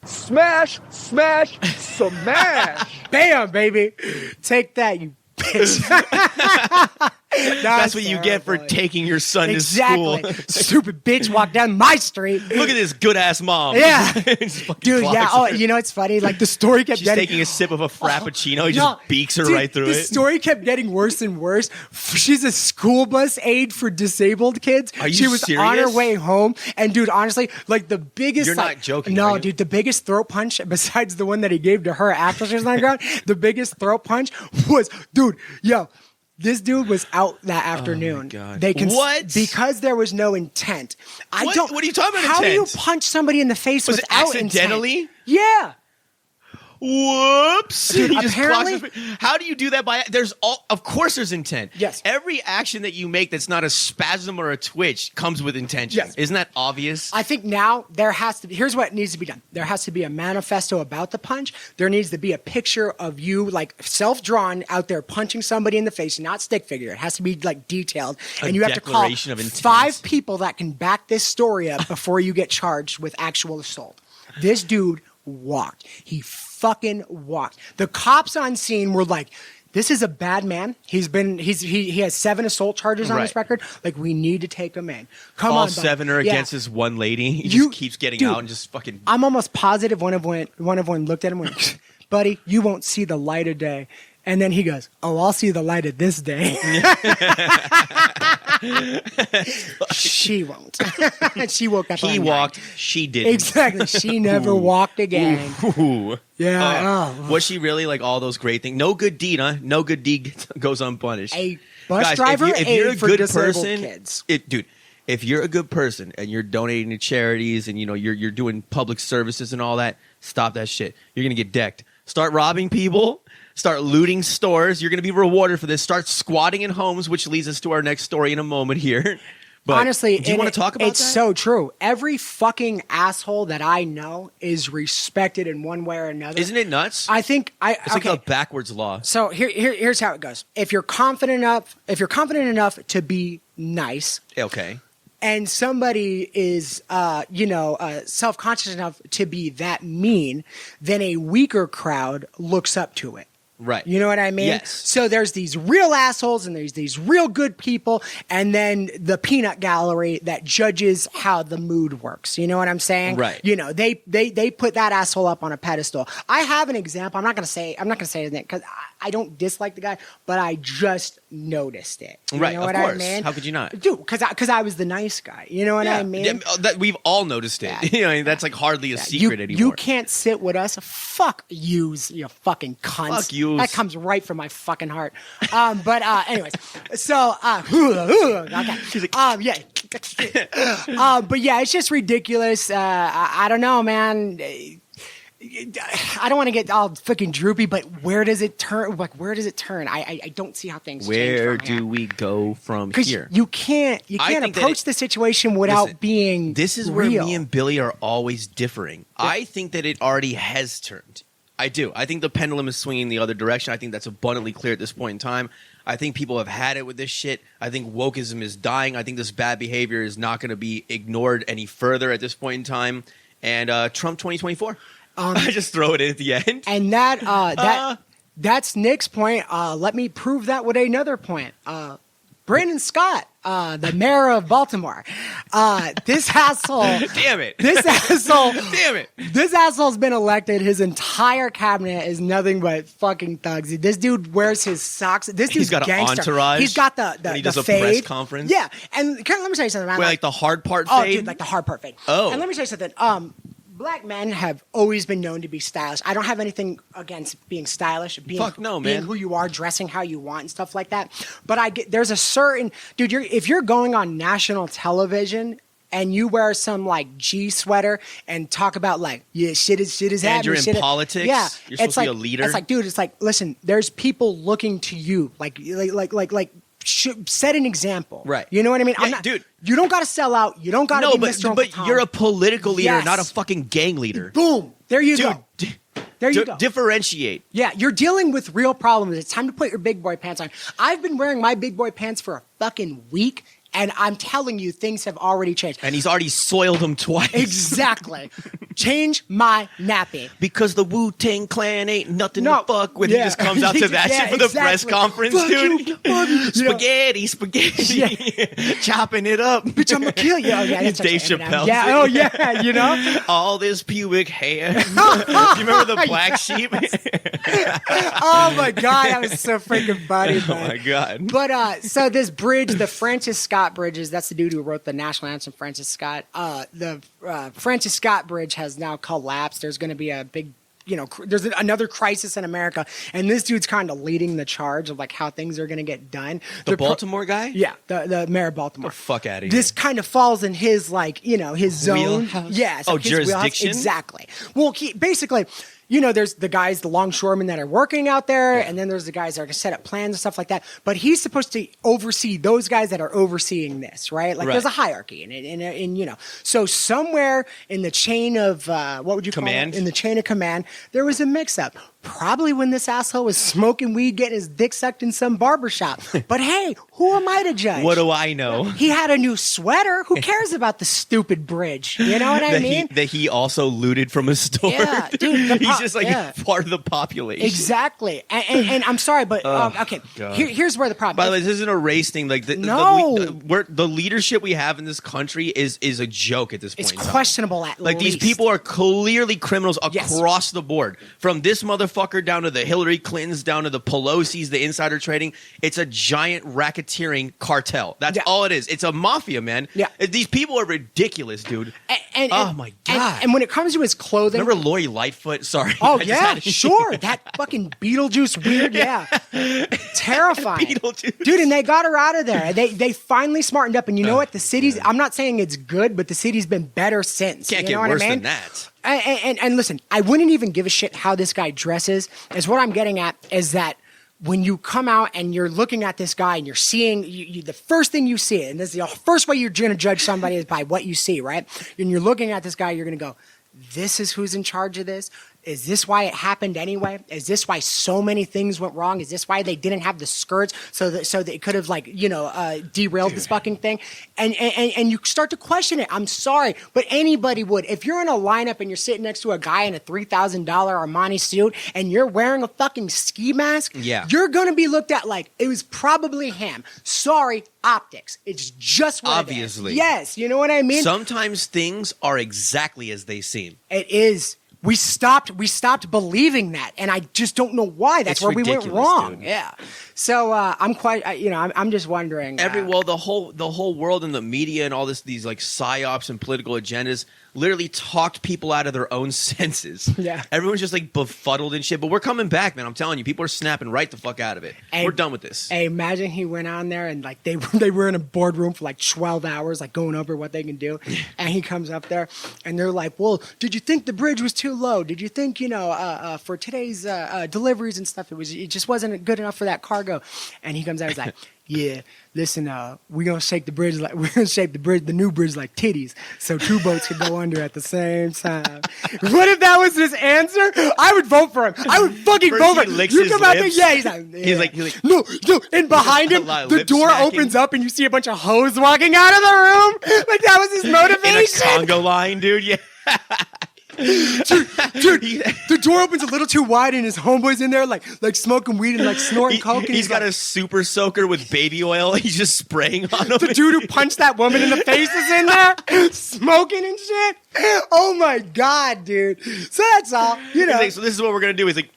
Smash, smash, smash. Bam, baby. Take that, you bitch. That's what you get for taking your son to school. Stupid bitch walked down my street. Look at this good ass mom. Yeah. Dude, yeah. Oh, you know, it's funny. Like, the story kept She's taking a sip of a Frappuccino. He just beaks her right through it. The story kept getting worse and worse. She's a school bus aide for disabled kids. Are you She was serious? on her way home. And, dude, honestly, like, the biggest... You're not joking, No, are you? dude, the biggest throat punch, besides the one that he gave to her after she was on the ground, the biggest throat punch was... Dude, yo... This dude was out that afternoon. Oh my God. What? Because there was no intent. What are you talking about? How intent? do you punch somebody in the face Was without it accidentally? intent? Yeah. whoops. Dude, He just apparently- clocks his- How do you do that? Of course there's intent. Yes. Every action that you make that's not a spasm or a twitch comes with intention. Yes. Isn't that obvious? I think now there has to be, here's what needs to be done. There has to be a manifesto about the punch. There needs to be a picture of you, like self-drawn out there punching somebody in the face, not stick figure. It has to be like detailed. A And you have to call declaration of intent. 5 people that can back this story up before you get charged with actual assault. This dude walked. He fucking walked. The cops on scene were like, this is a bad man. He has 7 assault charges on his Right. record. Like, we need to take him in. Come All on, bud. 7 are Yeah. against this one lady. He You- just keeps getting dude, out and just fucking. I'm almost positive one of them looked at him and went, buddy, you won't see the light of day. And then he goes, oh, I'll see the light of this day. She won't. She woke up. He on walked. nine. She didn't. Exactly. She never walked again. Ooh. Yeah. Was she really like all those great things? No good deed, huh? No good deed goes unpunished. A bus Guys, driver if you're a aid for good disabled person, kids. dude, if you're a good person and you're donating to charities and you're doing public services and all that, stop that shit. You're gonna get decked. Start robbing people. Start looting stores. You're gonna be rewarded for this. Start squatting in homes, which leads us to our next story in a moment here. But Honestly, do you want to talk about it's that? so true. Every fucking asshole that I know is respected in one way or another. Isn't it nuts? I think It's like a backwards law. So here's how it goes. If you're confident enough to be nice, Okay. and somebody is self-conscious enough to be that mean, then a weaker crowd looks up to it. Right. You know what I mean? Yes. So there's these real assholes and there's these real good people, and then the peanut gallery that judges how the mood works. You know what I'm saying? Right. You know, they put that asshole up on a pedestal. I have an example. I'm not gonna say his name because I don't dislike the guy, but I just noticed it. You Right, know of what course. I mean? How could you not? Dude, because I was the nice guy. You know what I mean? Yeah, that we've all noticed it. Yeah. You know, that's like hardly a secret anymore. You can't sit with us. Fuck yous, you fucking cunts. Fuck yous. That comes right from my fucking heart. Anyways, so okay. But yeah, it's just ridiculous. I don't know, man. I don't want to get all fucking droopy, but where does it turn? Like, where does it turn? I don't see how things change Where from here. do we go from Because here? you can't think that approach the situation without Listen, being This is real. where me and Billy are always differing. I think that it already has turned. I do. I think the pendulum is swinging the other direction. I think that's abundantly clear at this point in time. I think people have had it with this shit. I think wokeism is dying. I think this bad behavior is not going to be ignored any further at this point in time. And Trump 2024. I just throw it in at the end. And that's Nick's point. Let me prove that with another point. Brandon Scott, the mayor of Baltimore. This asshole. Damn it. This asshole. Damn it. This asshole's been elected. His entire cabinet is nothing but fucking thugs. This dude wears his socks. This dude's He's got an gangster. entourage He's got the when he the does a fade. press conference. Yeah, and let me tell you something, man. Wait, like the hard part Oh, fade? dude, like the hard part fade. Oh. And let me tell you something. Black men have always been known to be stylish. I don't have anything against being stylish, being who you are, dressing how you want, and stuff like that. But there's a certain dude. If you're going on national television and you wear some like G sweater and talk about like shit is And happening, you're in shit politics? yeah, You're supposed to be a leader? It's like, dude, it's like, listen, there's people looking to you, like. Set an example, Right. You know what I mean? Yeah, dude. You don't got to sell out. You don't got to be Mr. Uncle but Tom. you're a political leader, Yes. not a fucking gang leader. Boom. There you Dude, go. There you go. Differentiate. Yeah, you're dealing with real problems. It's time to put your big boy pants on. I've been wearing my big boy pants for a fucking week, and I'm telling you, things have already changed. And he's already soiled them twice. Exactly. Change my nappy. Because the Wu-Tang Clan ain't nothing No. to fuck with. Yeah. He just comes out to that Yeah, shit for the press exactly. conference, Fuck dude. you, fuck you. Spaghetti. Chopping it up. Bitch, I'm gonna kill you. Oh, yeah, He's that's Dave actually Eminem. Chappelle. Yeah, oh yeah, you know? All this pubic hair. Do you remember the black sheep? Oh my God, that was so freaking funny, Oh man. my God. But so this bridge, the Francis Scott Bridges, that's the dude who wrote the national anthem, Francis Scott. The Francis Scott Bridge has now collapsed. There's going to be a big, there's another crisis in America, and this dude's kind of leading the charge of like how things are going to get done. The Baltimore guy? Yeah, the mayor of Baltimore. The fuck out of here. This kind of falls in his his zone. Wheelhouse? Yeah. it's Oh, like his wheelhouse. jurisdiction? Exactly. Well, basically, there's the guys, the longshoremen that are working out there, and then there's the guys that are going to set up plans and stuff like that. But he's supposed to oversee those guys that are overseeing this, right? Like there's a hierarchy, and so somewhere in the chain of what would you call it? In the chain of command, there was a mix-up. Probably when this asshole was smoking weed, getting his dick sucked in some barbershop. But hey, who am I to judge? What do I know? He had a new sweater. Who cares about the stupid bridge? You know what I mean? That he also looted from a store. Yeah, dude. He's just like part of the population. Exactly. And I'm sorry, but okay. Here's where the problem. By the way, this isn't a race thing. Like the leadership we have in this country is a joke at this point. It's questionable at like least. These people are clearly criminals across the board. From this motherfucker down to the Hillary Clintons, down to the Pelosi's, the insider trading. It's a giant racketeering cartel. That's all it is. It's a mafia, man. Yeah. These people are ridiculous, dude. Oh my God. And when it comes to his clothing. Remember Lori Lightfoot? Sorry. Oh, yeah, sure. That fucking Beetlejuice weird, terrifying. Beetlejuice. Dude, and they got her out of there. They finally smartened up. And you know what? The city's, I'm not saying it's good, but the city's been better since. Can't get worse than that. And listen, I wouldn't even give a shit how this guy dresses. Is what I'm getting at is that when you come out and you're looking at this guy and you're seeing the first thing you see, and this is the first way you're going to judge somebody is by what you see, right? And you're looking at this guy, you're going to go, this is who's in charge of this. Is this why it happened anyway? Is this why so many things went wrong? Is this why they didn't have the skirts so that it could have derailed this fucking thing? And you start to question it. I'm sorry, but anybody would. If you're in a lineup and you're sitting next to a guy in a $3,000 Armani suit and you're wearing a fucking ski mask, you're going to be looked at like it was probably him. Sorry, optics. It's just what obviously. It is. Yes, you know what I mean? Sometimes things are exactly as they seem. It is. We stopped believing that, and I just don't know why. That's where we went wrong. Dude. Yeah. So I'm just wondering. The whole world and the media and all these like psyops and political agendas literally talked people out of their own senses. Yeah. Everyone's just like befuddled and shit. But we're coming back, man. I'm telling you, people are snapping right the fuck out of it. We're done with this. Hey, imagine he went on there and like they were in a boardroom for like 12 hours, like going over what they can do, and he comes up there and they're like, "Well, did you think the bridge was too low? Did you think for today's deliveries and stuff, it just wasn't good enough for that cargo?" And he comes out, he's like, "Yeah, listen, we're gonna shape the new bridge like titties, so two boats could go under at the same time." What if that was his answer? I would vote for him. I would fucking vote for him. You come out there, he's like, no. And behind him, the door opens up and you see a bunch of hoes walking out of the room. Like that was his motivation. In a Congo line, dude. Yeah. Dude, the door opens a little too wide and his homeboy's in there like smoking weed and like snorting coke. And he's got a super soaker with baby oil. He's just spraying on him. The dude who punched that woman in the face is in there smoking and shit. Oh my God, dude. So that's all. Like, so this is what we're going to do. He's like,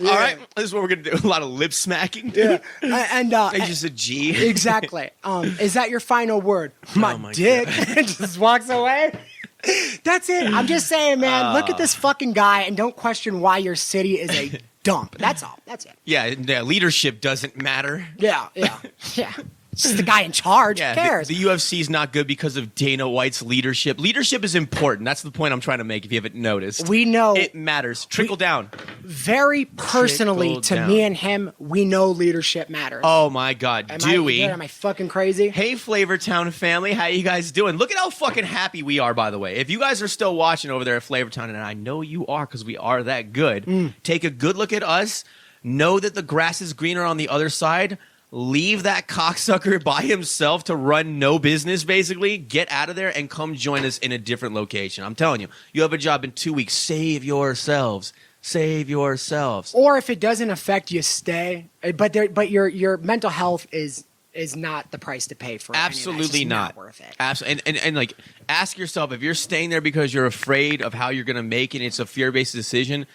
all right, this is what we're going to do. A lot of lip smacking, dude. Yeah. And he's just a G. Exactly. Is that your final word? My dick. And just walks away. That's it. I'm just saying, man, look at this fucking guy and don't question why your city is a dump. That's all. That's it. Yeah, leadership doesn't matter. Yeah. It's just the guy in charge. Yeah, who cares? The UFC is not good because of Dana White's leadership. Leadership is important. That's the point I'm trying to make, if you haven't noticed. We know. It matters. Trickle down. Very personally, me and him, we know leadership matters. Oh, my God. Do we? Am I fucking crazy? Hey, Flavortown family. How you guys doing? Look at how fucking happy we are, by the way. If you guys are still watching over there at Flavortown, and I know you are because we are that good, take a good look at us. Know that the grass is greener on the other side. Leave that cocksucker by himself to run no business, basically. Get out of there and come join us in a different location. I'm telling you, you have a job in 2 weeks. Save yourselves. Save yourselves. Or if it doesn't affect you, stay. But your mental health is not the price to pay for it. Absolutely not worth it. Absolutely. And like, ask yourself, if you're staying there because you're afraid of how you're going to make it, it's a fear-based decision,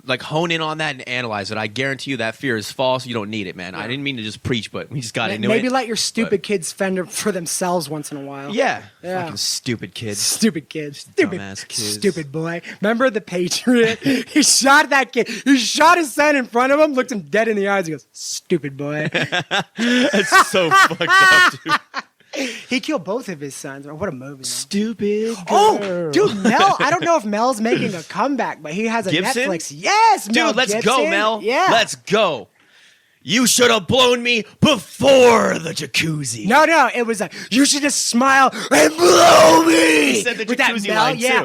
like hone in on that and analyze it. I guarantee you that fear is false. You don't need it, man. Yeah. I didn't mean to just preach, but we just got into it. Maybe let your stupid kids fend for themselves once in a while. Yeah. Fucking stupid kids. Stupid kids. Dumbass kids. Stupid boy. Remember the Patriot? He shot that kid. He shot his son in front of him, looked him dead in the eyes. He goes, "Stupid boy." That's so fucked up, dude. He killed both of his sons. What a movie. Man. Stupid. Oh, dude, Mel. I don't know if Mel's making a comeback, but he has a Gibson? Netflix. Yes, Mel Dude, let's Gibson. go, Mel. Yeah. Let's go. You should have blown me before the jacuzzi. No, it was like, you should just smile and blow me. He said the With that jacuzzi Mel, line, yeah.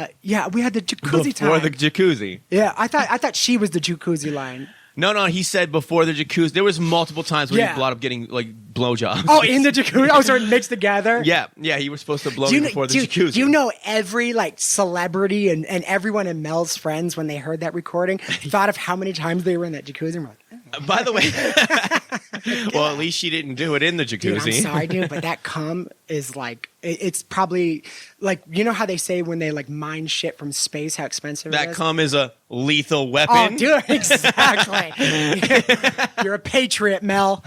too. Yeah, we had the jacuzzi time. Before the jacuzzi. Yeah, I thought she was the jacuzzi line. No, he said before the jacuzzi. There was multiple times where Yeah. he brought up getting like blowjobs. Oh, in the jacuzzi? Oh, so it mixed together? Yeah, he was supposed to blow me before the jacuzzi. Do you know every like celebrity and everyone in Mel's friends when they heard that recording thought of how many times they were in that jacuzzi? And were like, By the way, well, at least she didn't do it in the dude, jacuzzi. I'm sorry, dude, but that cum is like, it's probably like, you know how they say when they like mine shit from space, how expensive it That is? cum is a lethal weapon. Oh, dude, exactly. You're a patriot, Mel.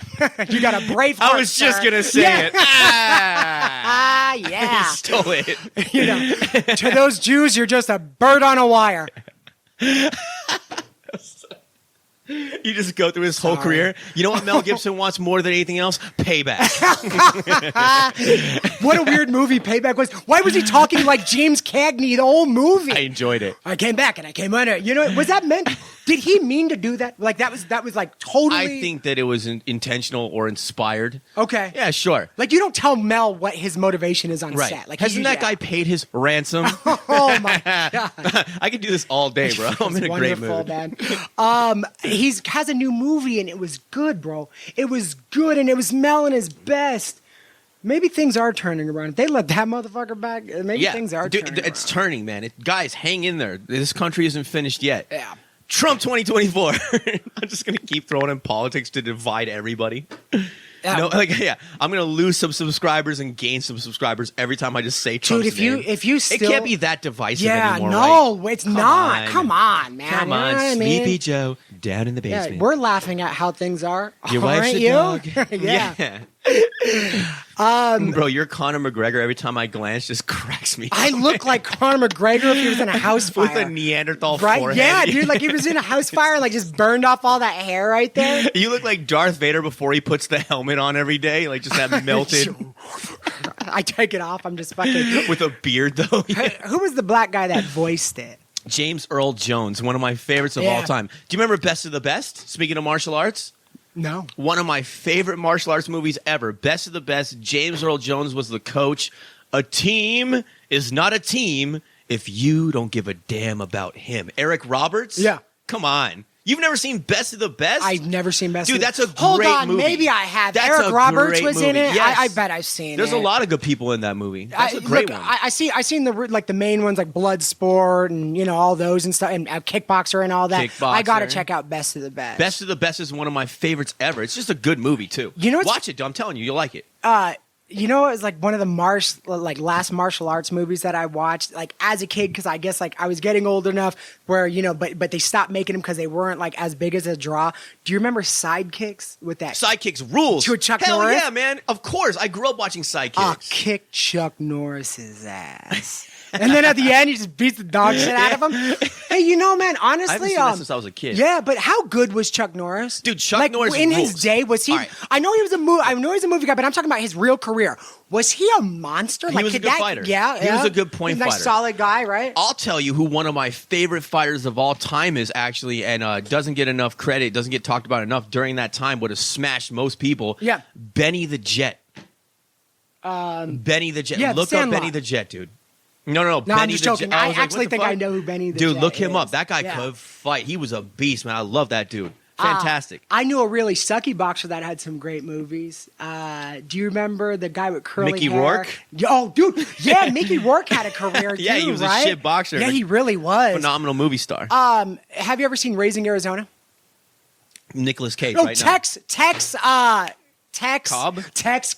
You got a brave heart. I was just sir. gonna say Yeah. it. Ah, Yeah. he stole it. You know, to those Jews, you're just a bird on a wire. You just go through his whole career. You know what Mel Gibson wants more than anything else? Payback. What a weird movie Payback was. Why was he talking like James Cagney the whole movie? I enjoyed it. I came back and I came under. You know, was that meant? Did he mean to do that? Like that was like totally. I think that it was intentional or inspired. Okay. Yeah, sure. Like you don't tell Mel what his motivation is on Right. set. Like Hasn't that guy paid his ransom? Oh my god. I could do this all day, bro. I'm in a great Wonderful, mood. man. He has a new movie and it was good, bro. It was good and it was Mel in his best. Maybe things are turning around. If they let that motherfucker back, maybe things are turning it's around. turning, man. Guys, hang in there. This country isn't finished yet. Yeah. Trump 2024. I'm just gonna keep throwing in politics to divide everybody. Yeah. No, I'm gonna lose some subscribers and gain some subscribers every time I just say Trump's Dude, name. if you still, it can't be that divisive anymore. no, right? it's not. Come on, man. Come You know on, what I mean? Sleepy Joe, down in the basement. Yeah, we're laughing at how things are. Your wife's aren't a you? dog. Yeah. Bro, you're Conor McGregor. Every time I glance, just cracks me. I look like Conor McGregor if he was in a house fire. with a Neanderthal Right? forehead. Yeah, dude, like he was in a house fire and like just burned off all that hair right there. You look like Darth Vader before he puts the helmet on every day, like just that melted I take it off. I'm just fucking. with a beard, though. Who was the black guy that voiced it? James Earl Jones, one of my favorites of Yeah. all time. Do you remember Best of the Best? Speaking of martial arts, No. one of my favorite martial arts movies ever. Best of the Best. James Earl Jones was the coach. A team is not a team if you don't give a damn about him. Eric Roberts? Yeah. Come on. You've never seen Best of the Best? I've never seen Best. Dude, of that's a Hold great on, movie. maybe I have. That's Eric a Roberts great was in movie. it. Yes. I bet I've seen There's it. a lot of good people in that movie. That's a great one. I see the main ones like Bloodsport and all those and stuff and Kickboxer and all that. I gotta Kickboxer. check out Best of the Best. Best of the Best is one of my favorites ever. It's just a good movie, too. You know what's- Watch it, dude. I'm telling you, you'll like it. You know, it was like one of the last martial arts movies that I watched, like as a kid, because I guess like I was getting old enough where but they stopped making them because they weren't like as big as a draw. Do you remember Sidekicks with that? Sidekicks rules. To a Chuck Hell Norris? yeah, man. Of course. I grew up watching Sidekicks. Kick Chuck Norris's ass. And then at the end, he just beats the dog shit out of him. Hey, man, I haven't honestly, seen that since I was a kid. yeah, but how good was Chuck Norris? Dude, Chuck Norris in his rules. day, was he? All right. I know he was a movie guy, but I'm talking about his real career. Was he a monster? He was a good fighter. Yeah, He was a good point He's a nice, fighter. solid guy, right? I'll tell you who one of my favorite fighters of all time is actually, and doesn't get enough credit, doesn't get talked about enough during that time, would have smashed most people. Yeah. Benny the Jet. Benny the Jet. yeah, Look up Sandlot. Benny the Jet, dude. No, No, Benny I'm just the joking. Jet. I was like, actually what the think fuck? I know who Benny the Dude, Jet look him is. up. That guy Yeah. could fight. He was a beast, man. I love that dude. Fantastic. I knew a really sucky boxer that had some great movies. Do you remember the guy with curly Mickey hair? Rourke? Oh, dude. Yeah, Mickey Rourke had a career, too, Yeah, he was a right? shit boxer. Yeah, he really was. Phenomenal movie star. Have you ever seen Raising Arizona? Nicolas Cage No, right now. Tex Cobb?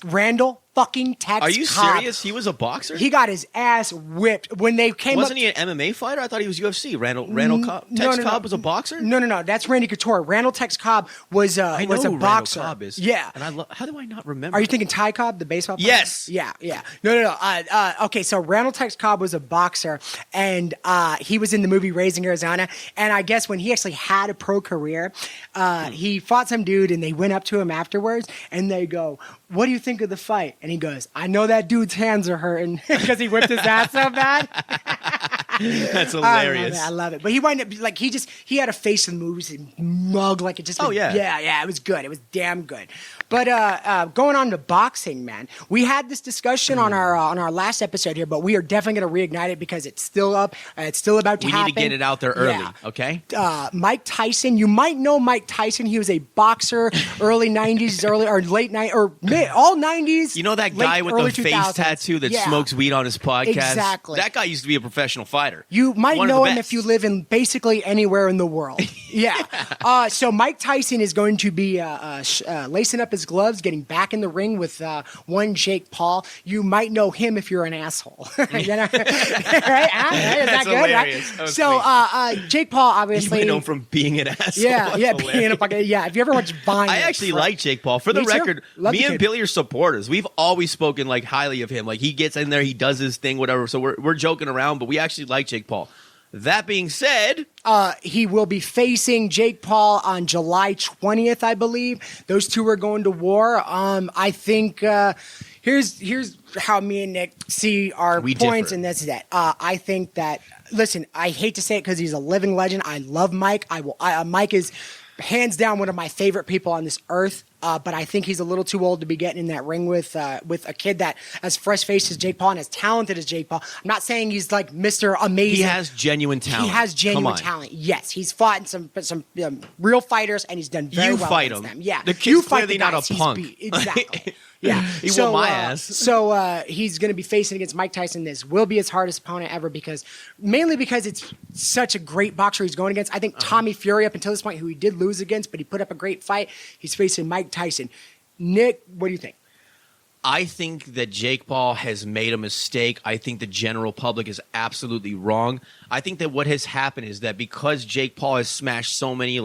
Randall. fucking Tex Are you Cobb. serious? He was a boxer? He got his ass whipped when they came Wasn't up. he an MMA fighter? I thought he was UFC. Randall Cobb. Tex Cobb was a boxer? No. That's Randy Couture. Randall Tex Cobb was I know was a who boxer. Randall Cobb is. Yeah. And how do I not remember? Are you thinking Ty Cobb, the baseball player? Yes. Yeah. No. Okay, so Randall Tex Cobb was a boxer, and he was in the movie Raising Arizona. And I guess when he actually had a pro career, he fought some dude, and they went up to him afterwards, and they go, "What do you think of the fight?" And he goes, "I know that dude's hands are hurting," because he whipped his ass so bad. That's hilarious. I love it. But he wound up like he had a face in the movies, and mug like it just. Oh, yeah. Yeah. It was good. It was damn good. But going on to boxing, man, we had this discussion on our last episode here, but we are definitely going to reignite it because it's still up. It's still about to happen. We need to get it out there early, Yeah. okay? Mike Tyson. You might know Mike Tyson. He was a boxer, early '90s, late '90s, or all '90s. You know that guy with the face 2000s. tattoo that Yeah. smokes weed on his podcast? Exactly. That guy used to be a professional fighter. You might One of know the him best. if you live in basically anywhere in the world. Yeah. So Mike Tyson is going to be lacing up his gloves, getting back in the ring with one Jake Paul. You might know him if you're an asshole. You know? Right? Is that good? hilarious. Right? That was So Jake Paul, obviously. You might know him from being an asshole. Yeah, That's being a fucking, yeah. If you ever watch Vine, I actually like Jake Paul. For the Me too. record, Love me the and kid. Billy are supporters. We've always spoken like highly of him. Like he gets in there, he does his thing, whatever. So we're joking around, but we actually like Jake Paul. That being said, he will be facing Jake Paul on July 20th, I believe. Those two are going to war. I think here's how me and Nick see our We points, differ. and that's that. I think that. Listen, I hate to say it because he's a living legend. I love Mike. Mike is hands down one of my favorite people on this earth. But I think he's a little too old to be getting in that ring with a kid that as fresh faced as Jake Paul and as talented as Jake Paul. I'm not saying he's like Mr. Amazing. he has genuine talent. He has genuine Come on. talent. Yes, he's fought in some real fighters, and he's done very You well fight against him. them. Yeah, The kid's you fight clearly the not a guys he's punk. beat. Exactly. Yeah, He whooped my ass. So he's going to be facing against Mike Tyson. This will be his hardest opponent ever mainly because it's such a great boxer he's going against. I think Tommy Fury, up until this point, who he did lose against, but he put up a great fight. He's facing Mike Tyson. Nick, what do you think? I think that Jake Paul has made a mistake. I think the general public is absolutely wrong. I think that what has happened is that because Jake Paul has smashed so many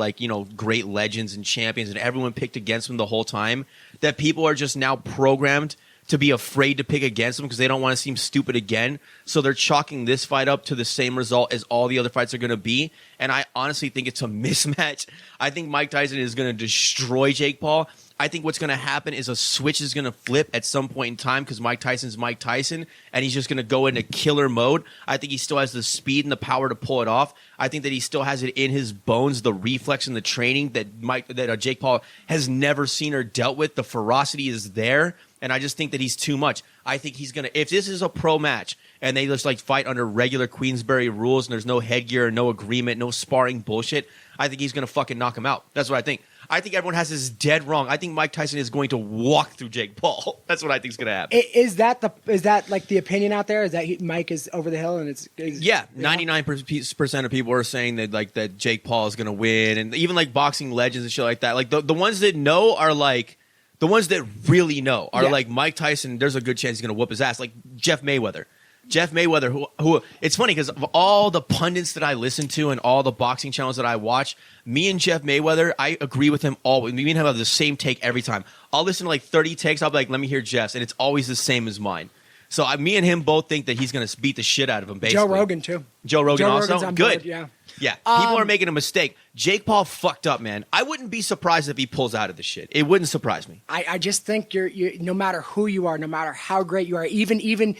great legends and champions and everyone picked against him the whole time, that people are just now programmed to be afraid to pick against him because they don't want to seem stupid again. So they're chalking this fight up to the same result as all the other fights are going to be. And I honestly think it's a mismatch. I think Mike Tyson is going to destroy Jake Paul. I think what's going to happen is a switch is going to flip at some point in time because Mike Tyson's Mike Tyson, and he's just going to go into killer mode. I think he still has the speed and the power to pull it off. I think that he still has it in his bones, the reflex and the training that Jake Paul has never seen or dealt with. The ferocity is there, and I just think that he's too much. I think he's going to – if this is a pro match and they just fight under regular Queensberry rules and there's no headgear, no agreement, no sparring bullshit, I think he's going to fucking knock him out. That's what I think. I think everyone has this dead wrong. I think Mike Tyson is going to walk through Jake Paul. That's what I think is going to happen. Is that the opinion out there? Is that Mike is over the hill and it's 99% of people are saying that that Jake Paul is going to win, and even boxing legends and shit like that. The ones that know are the ones that really know are Mike Tyson. There's a good chance he's going to whoop his ass. Like Jeff Mayweather. Jeff Mayweather, who it's funny because of all the pundits that I listen to and all the boxing channels that I watch, me and Jeff Mayweather, I agree with him always. Me and him have the same take every time. I'll listen to 30 takes. I'll be like, let me hear Jeff's, and it's always the same as mine. So me and him both think that he's going to beat the shit out of him, basically. Joe Rogan, too. Joe Rogan also? Rogan's on Good. board, yeah. Yeah. People are making a mistake. Jake Paul fucked up, man. I wouldn't be surprised if he pulls out of the shit. It wouldn't surprise me. I just think you're no matter who you are, no matter how great you are, even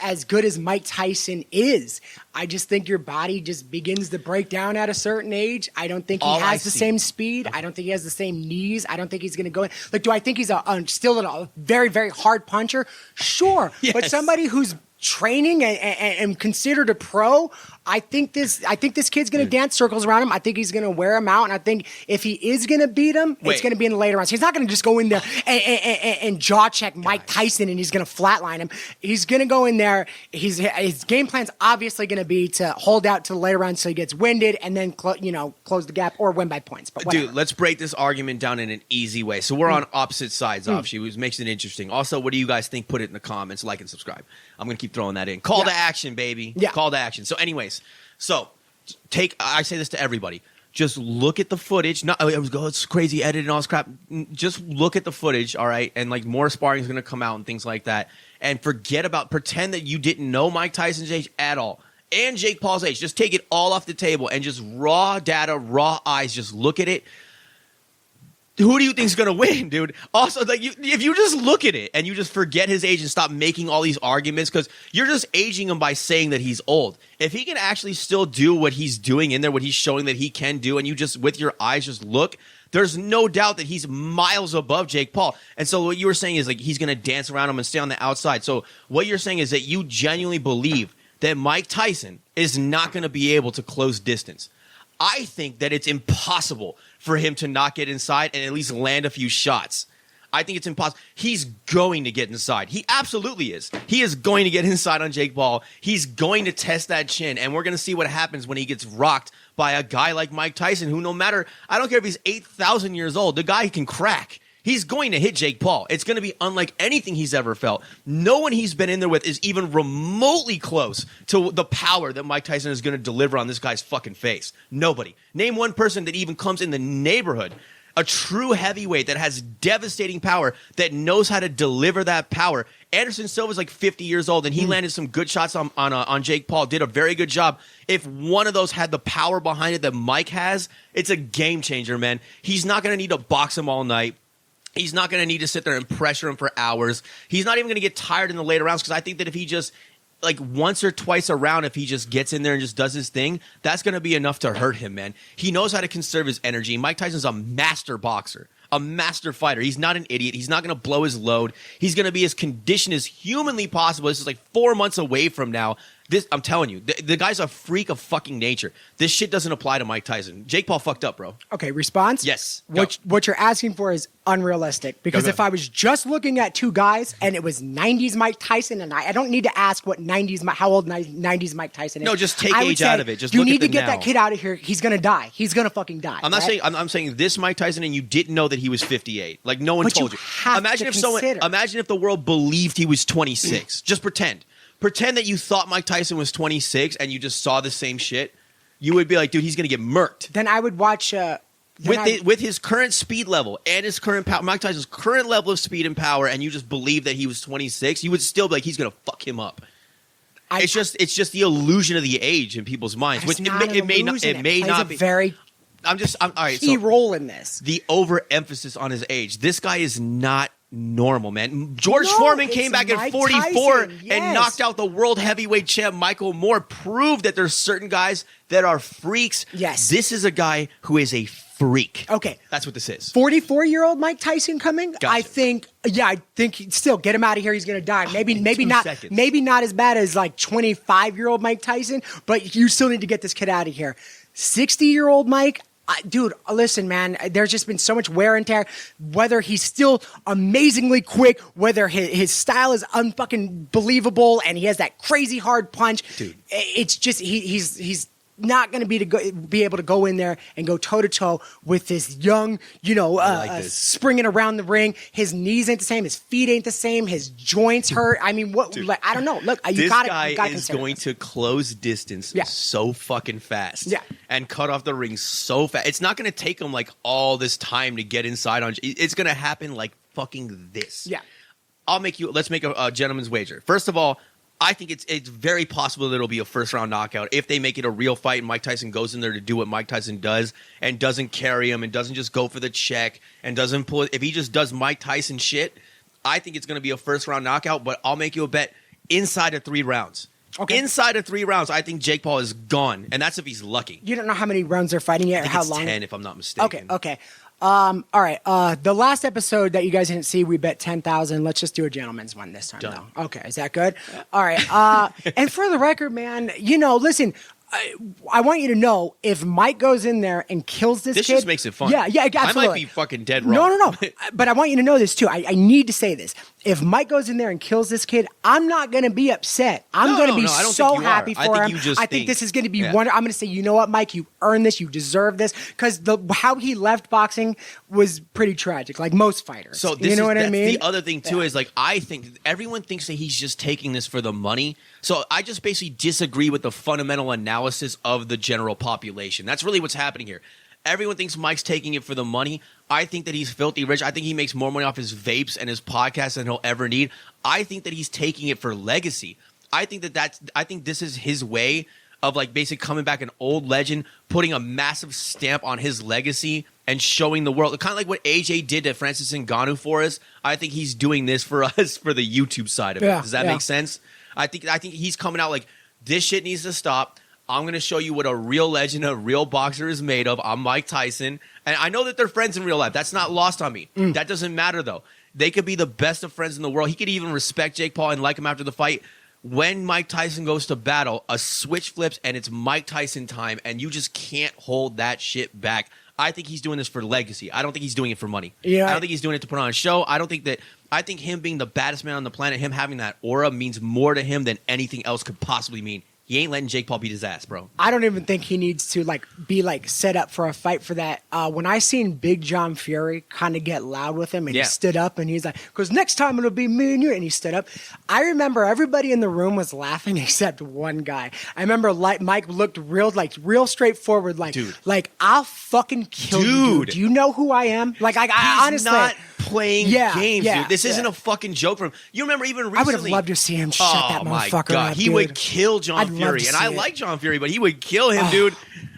as good as Mike Tyson is, I just think your body just begins to break down at a certain age. I don't think he has the same speed. I don't think he has the same knees. I don't think he's going to go in. Do I think he's still a very, very hard puncher? Sure. Yes. But somebody who's training and considered a pro, I think this kid's going to dance circles around him. I think he's going to wear him out. And I think if he is going to beat him, it's going to be in the later rounds. He's not going to just go in there and jaw check Mike Tyson and he's going to flatline him. He's going to go in there. His game plan's obviously going to be to hold out to the later rounds so he gets winded and then close the gap or win by points. But whatever. Dude, let's break this argument down in an easy way. So we're on opposite sides, obviously, which makes it interesting. Also, what do you guys think? Put it in the comments, like and subscribe. I'm going to keep throwing that in. Call to action, baby. Yeah. Call to action. So anyways, I say this to everybody. Just look at the footage. Not, it's crazy edited and all this crap. Just look at the footage, all right? And, like, more sparring is going to come out and things like that. And pretend that you didn't know Mike Tyson's age at all. And Jake Paul's age. Just take it all off the table and just raw data, raw eyes. Just look at it. Who do you think is going to win, dude? Also, like, if you just look at it and you just forget his age and stop making all these arguments, because you're just aging him by saying that he's old. If he can actually still do what he's doing in there, what he's showing that he can do, and you just, with your eyes, just look, there's no doubt that he's miles above Jake Paul. And so what you were saying is, like, he's going to dance around him and stay on the outside. So what you're saying is that you genuinely believe that Mike Tyson is not going to be able to close distance. I think that it's impossible for him to not get inside and at least land a few shots. I think it's impossible. He's going to get inside. He absolutely is. He is going to get inside on Jake Paul. He's going to test that chin, and we're going to see what happens when he gets rocked by a guy like Mike Tyson, who no matter, I don't care if he's 8,000 years old, the guy can crack. He's going to hit Jake Paul. It's going to be unlike anything he's ever felt. No one he's been in there with is even remotely close to the power that Mike Tyson is going to deliver on this guy's fucking face. Nobody. Name one person that even comes in the neighborhood. A true heavyweight that has devastating power, that knows how to deliver that power. Anderson Silva's like 50 years old, and he landed some good shots on Jake Paul. Did a very good job. If one of those had the power behind it that Mike has, it's a game changer, man. He's not going to need to box him all night. He's not going to need to sit there and pressure him for hours. He's not even going to get tired in the later rounds, because I think that if he just, like, once or twice a round, if he just gets in there and just does his thing, that's going to be enough to hurt him, man. He knows how to conserve his energy. Mike Tyson's a master boxer, a master fighter. He's not an idiot. He's not going to blow his load. He's going to be as conditioned as humanly possible. This is like 4 months away from now. I'm telling you, the guy's a freak of fucking nature. This shit doesn't apply to Mike Tyson. Jake Paul fucked up, bro. Okay, response? Yes. What you're asking for is unrealistic. Because if I was just looking at two guys and it was 90s Mike Tyson, and I don't need to ask how old 90s Mike Tyson is. No, just take age out of it. Just you look need at to the get now. that kid out of here. He's going to die. He's going to fucking die. I'm not saying I'm saying this Mike Tyson, and you didn't know that he was 58. Like, no one But told you you. have Imagine to if consider. imagine if the world believed he was 26. Just pretend. Pretend that you thought Mike Tyson was 26 and you just saw the same shit. You would be like, dude, he's going to get murked. Then I would watch... With his current speed level and his current power, Mike Tyson's current level of speed and power, and you just believe that he was 26, you would still be like, he's going to fuck him up. It's just the illusion of the age in people's minds. It's Which not it may not be. I'm all right. Key role in this. The overemphasis on his age. This guy is not normal, man. George Foreman came back at 44 Tyson, yes. and knocked out the world heavyweight champ Michael Moore. Proved that there's certain guys that are freaks. Yes. This is a guy who is a freak. Okay. That's what this is. 44-year-old Mike Tyson coming? Gotcha. I think still get him out of here. He's going to die. Maybe 2 not. seconds. Maybe not as bad as like 25-year-old Mike Tyson, but you still need to get this kid out of here. 60-year-old Mike. Dude, listen, man, there's just been so much wear and tear. Whether he's still amazingly quick, whether his style is unfucking believable and he has that crazy hard punch, dude, it's just he's not going to be able to go in there and go toe-to-toe with this young, springing around the ring. His knees ain't the same. His feet ain't the same. His joints hurt. I mean, what? Dude, like, I don't know. Look, this guy is consider going this. to close distance so fucking fast and cut off the ring so fast. It's not going to take him like all this time to get inside on. It's going to happen like fucking this. Yeah. Let's make a gentleman's wager. First of all, I think it's very possible that it'll be a first-round knockout if they make it a real fight and Mike Tyson goes in there to do what Mike Tyson does and doesn't carry him and doesn't just go for the check and doesn't pull it. If he just does Mike Tyson shit, I think it's going to be a first-round knockout, but I'll make you a bet inside of 3 rounds. Okay. Inside of 3 rounds, I think Jake Paul is gone, and that's if he's lucky. You don't know how many rounds they're fighting yet or how it's long? 10, if I'm not mistaken. Okay. All right. The last episode that you guys didn't see, we bet 10,000. Let's just do a gentleman's one this time, Done. though. Okay, is that good? All right. And for the record, man, listen. I want you to know if Mike goes in there and kills this kid. This just makes it fun. Yeah, absolutely. I might be fucking dead wrong. No. But I want you to know this too. I need to say this. If Mike goes in there and kills this kid, I'm not going to be upset. I'm going to be I don't so think you happy are. I for think him. you just I think this is going to be yeah. wonderful. I'm going to say, you know what, Mike, you earned this. You deserve this. Because how he left boxing was pretty tragic, like most fighters. So you know what I mean? The other thing too is like I think everyone thinks that he's just taking this for the money. So I just basically disagree with the fundamental analysis of the general population. That's really what's happening here. Everyone thinks Mike's taking it for the money. I think that he's filthy rich. I think he makes more money off his vapes and his podcast than he'll ever need. I think that he's taking it for legacy. I think I think this is his way of like basically coming back an old legend, putting a massive stamp on his legacy and showing the world. Kind of like what AJ did to Francis Ngannou for us. I think he's doing this for us for the YouTube side of it. Does that make sense? I think he's coming out like this shit needs to stop. I'm going to show you what a real legend, a real boxer is made of. I'm Mike Tyson. And I know that they're friends in real life. That's not lost on me. That doesn't matter, though. They could be the best of friends in the world. He could even respect Jake Paul and like him after the fight. When Mike Tyson goes to battle, a switch flips and it's Mike Tyson time, and you just can't hold that shit back. I think he's doing this for legacy. I don't think he's doing it for money. Yeah. I don't think he's doing it to put on a show. I think him being the baddest man on the planet, him having that aura means more to him than anything else could possibly mean. He ain't letting Jake Paul beat his ass, bro. I don't even think he needs to be set up for a fight for that. When I seen Big John Fury kind of get loud with him and he stood up and he's like, because next time it'll be me and you, and he stood up. I remember everybody in the room was laughing except one guy. I remember Mike looked real straightforward, dude, I'll fucking kill you, dude. Do you know who I am? I honestly not playing games, dude. This isn't a fucking joke for him. You remember even recently, I would have loved to see him shut that motherfucker up. He would kill John Fury, and I like John Fury, but he would kill him, dude.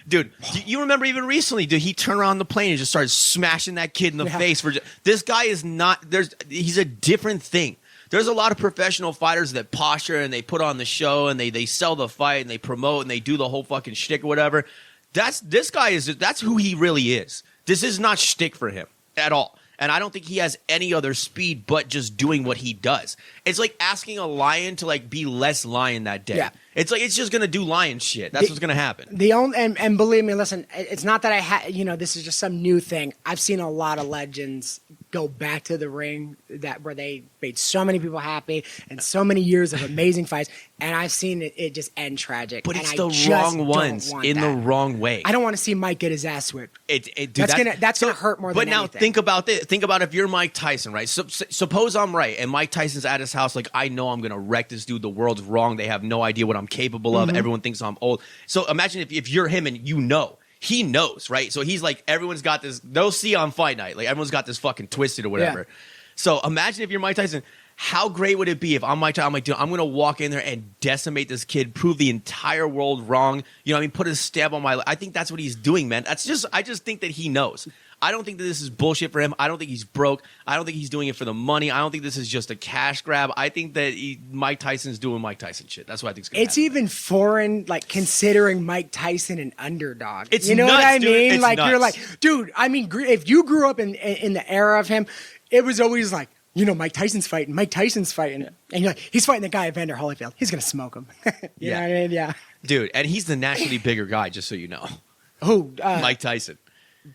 Dude, you remember even recently, dude, he turned around the plane and just started smashing that kid in the face. This guy is not, he's a different thing. There's a lot of professional fighters that posture and they put on the show and they sell the fight and they promote and they do the whole fucking shtick or whatever. That's who he really is. This is not shtick for him at all. And I don't think he has any other speed but just doing what he does. It's like asking a lion to be less lion that day. Yeah. It's like it's just gonna do lion shit. That's what's gonna happen. And believe me, listen, it's not that this is just some new thing. I've seen a lot of legends go back to the ring where they made so many people happy and so many years of amazing fights, and I've seen it just end tragic. But it's the wrong ones in the wrong way. I don't want to see Mike get his ass whipped. Dude, that's gonna hurt more than anything. But now think about this. Think about if you're Mike Tyson, right? Suppose I'm right and Mike Tyson's at his house. I know I'm gonna wreck this dude. The world's wrong. They have no idea what I'm capable of. Everyone thinks I'm old. So imagine if you're him and he knows, right? So he's like, everyone's got this. They'll see on fight night. Everyone's got this fucking twisted or whatever. Yeah. So imagine if you're Mike Tyson. How great would it be if I'm Mike Tyson? I'm like, dude, I'm going to walk in there and decimate this kid, prove the entire world wrong. You know what I mean? Put a stamp on my life. I think that's what he's doing, man. I just think that he knows. I don't think that this is bullshit for him. I don't think he's broke. I don't think he's doing it for the money. I don't think this is just a cash grab. I think that Mike Tyson's doing Mike Tyson shit. That's what I think is going to happen. It's even foreign, considering Mike Tyson an underdog. It's you know nuts, what I dude. mean? It's nuts. You're like, dude, I mean, if you grew up in the era of him, it was always like, Mike Tyson's fighting. Mike Tyson's fighting. Yeah. And you're like, he's fighting the guy at Vander Holyfield. He's going to smoke him. you know what I mean? Yeah. Dude, and he's the naturally bigger guy, just so you know. Who? Mike Tyson.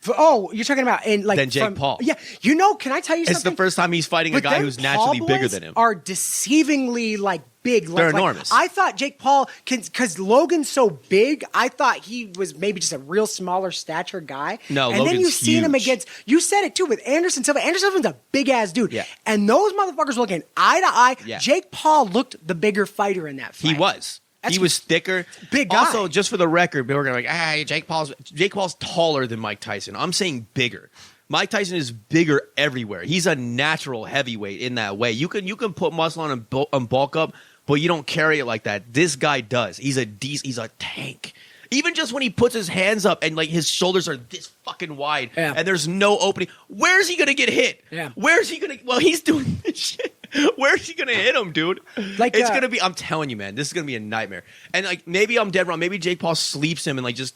Oh, you're talking about than Jake Paul. Yeah, can I tell you something? It's the first time he's fighting a guy who's naturally bigger than him. Are deceivingly big. They're enormous. I thought Jake Paul, because Logan's so big, I thought he was maybe just a real smaller stature guy. No, and Logan's then you've seen him huge. against. You said it too with Anderson Silva. Anderson Silva's a big ass dude. Yeah. And those motherfuckers were looking eye to eye. Yeah. Jake Paul looked the bigger fighter in that fight. He was. He was thicker. Big guy. Also, just for the record, people are going to Jake Paul's taller than Mike Tyson. I'm saying bigger. Mike Tyson is bigger everywhere. He's a natural heavyweight in that way. You can put muscle on and bulk up, but you don't carry it like that. This guy does. He's a tank. Even just when he puts his hands up and his shoulders are this fucking wide and there's no opening, where's he gonna get hit? Yeah. Where's he gonna? Well, he's doing this shit. Where's he gonna hit him, dude? It's gonna be. I'm telling you, man, this is gonna be a nightmare. And maybe I'm dead wrong. Maybe Jake Paul sleeps him and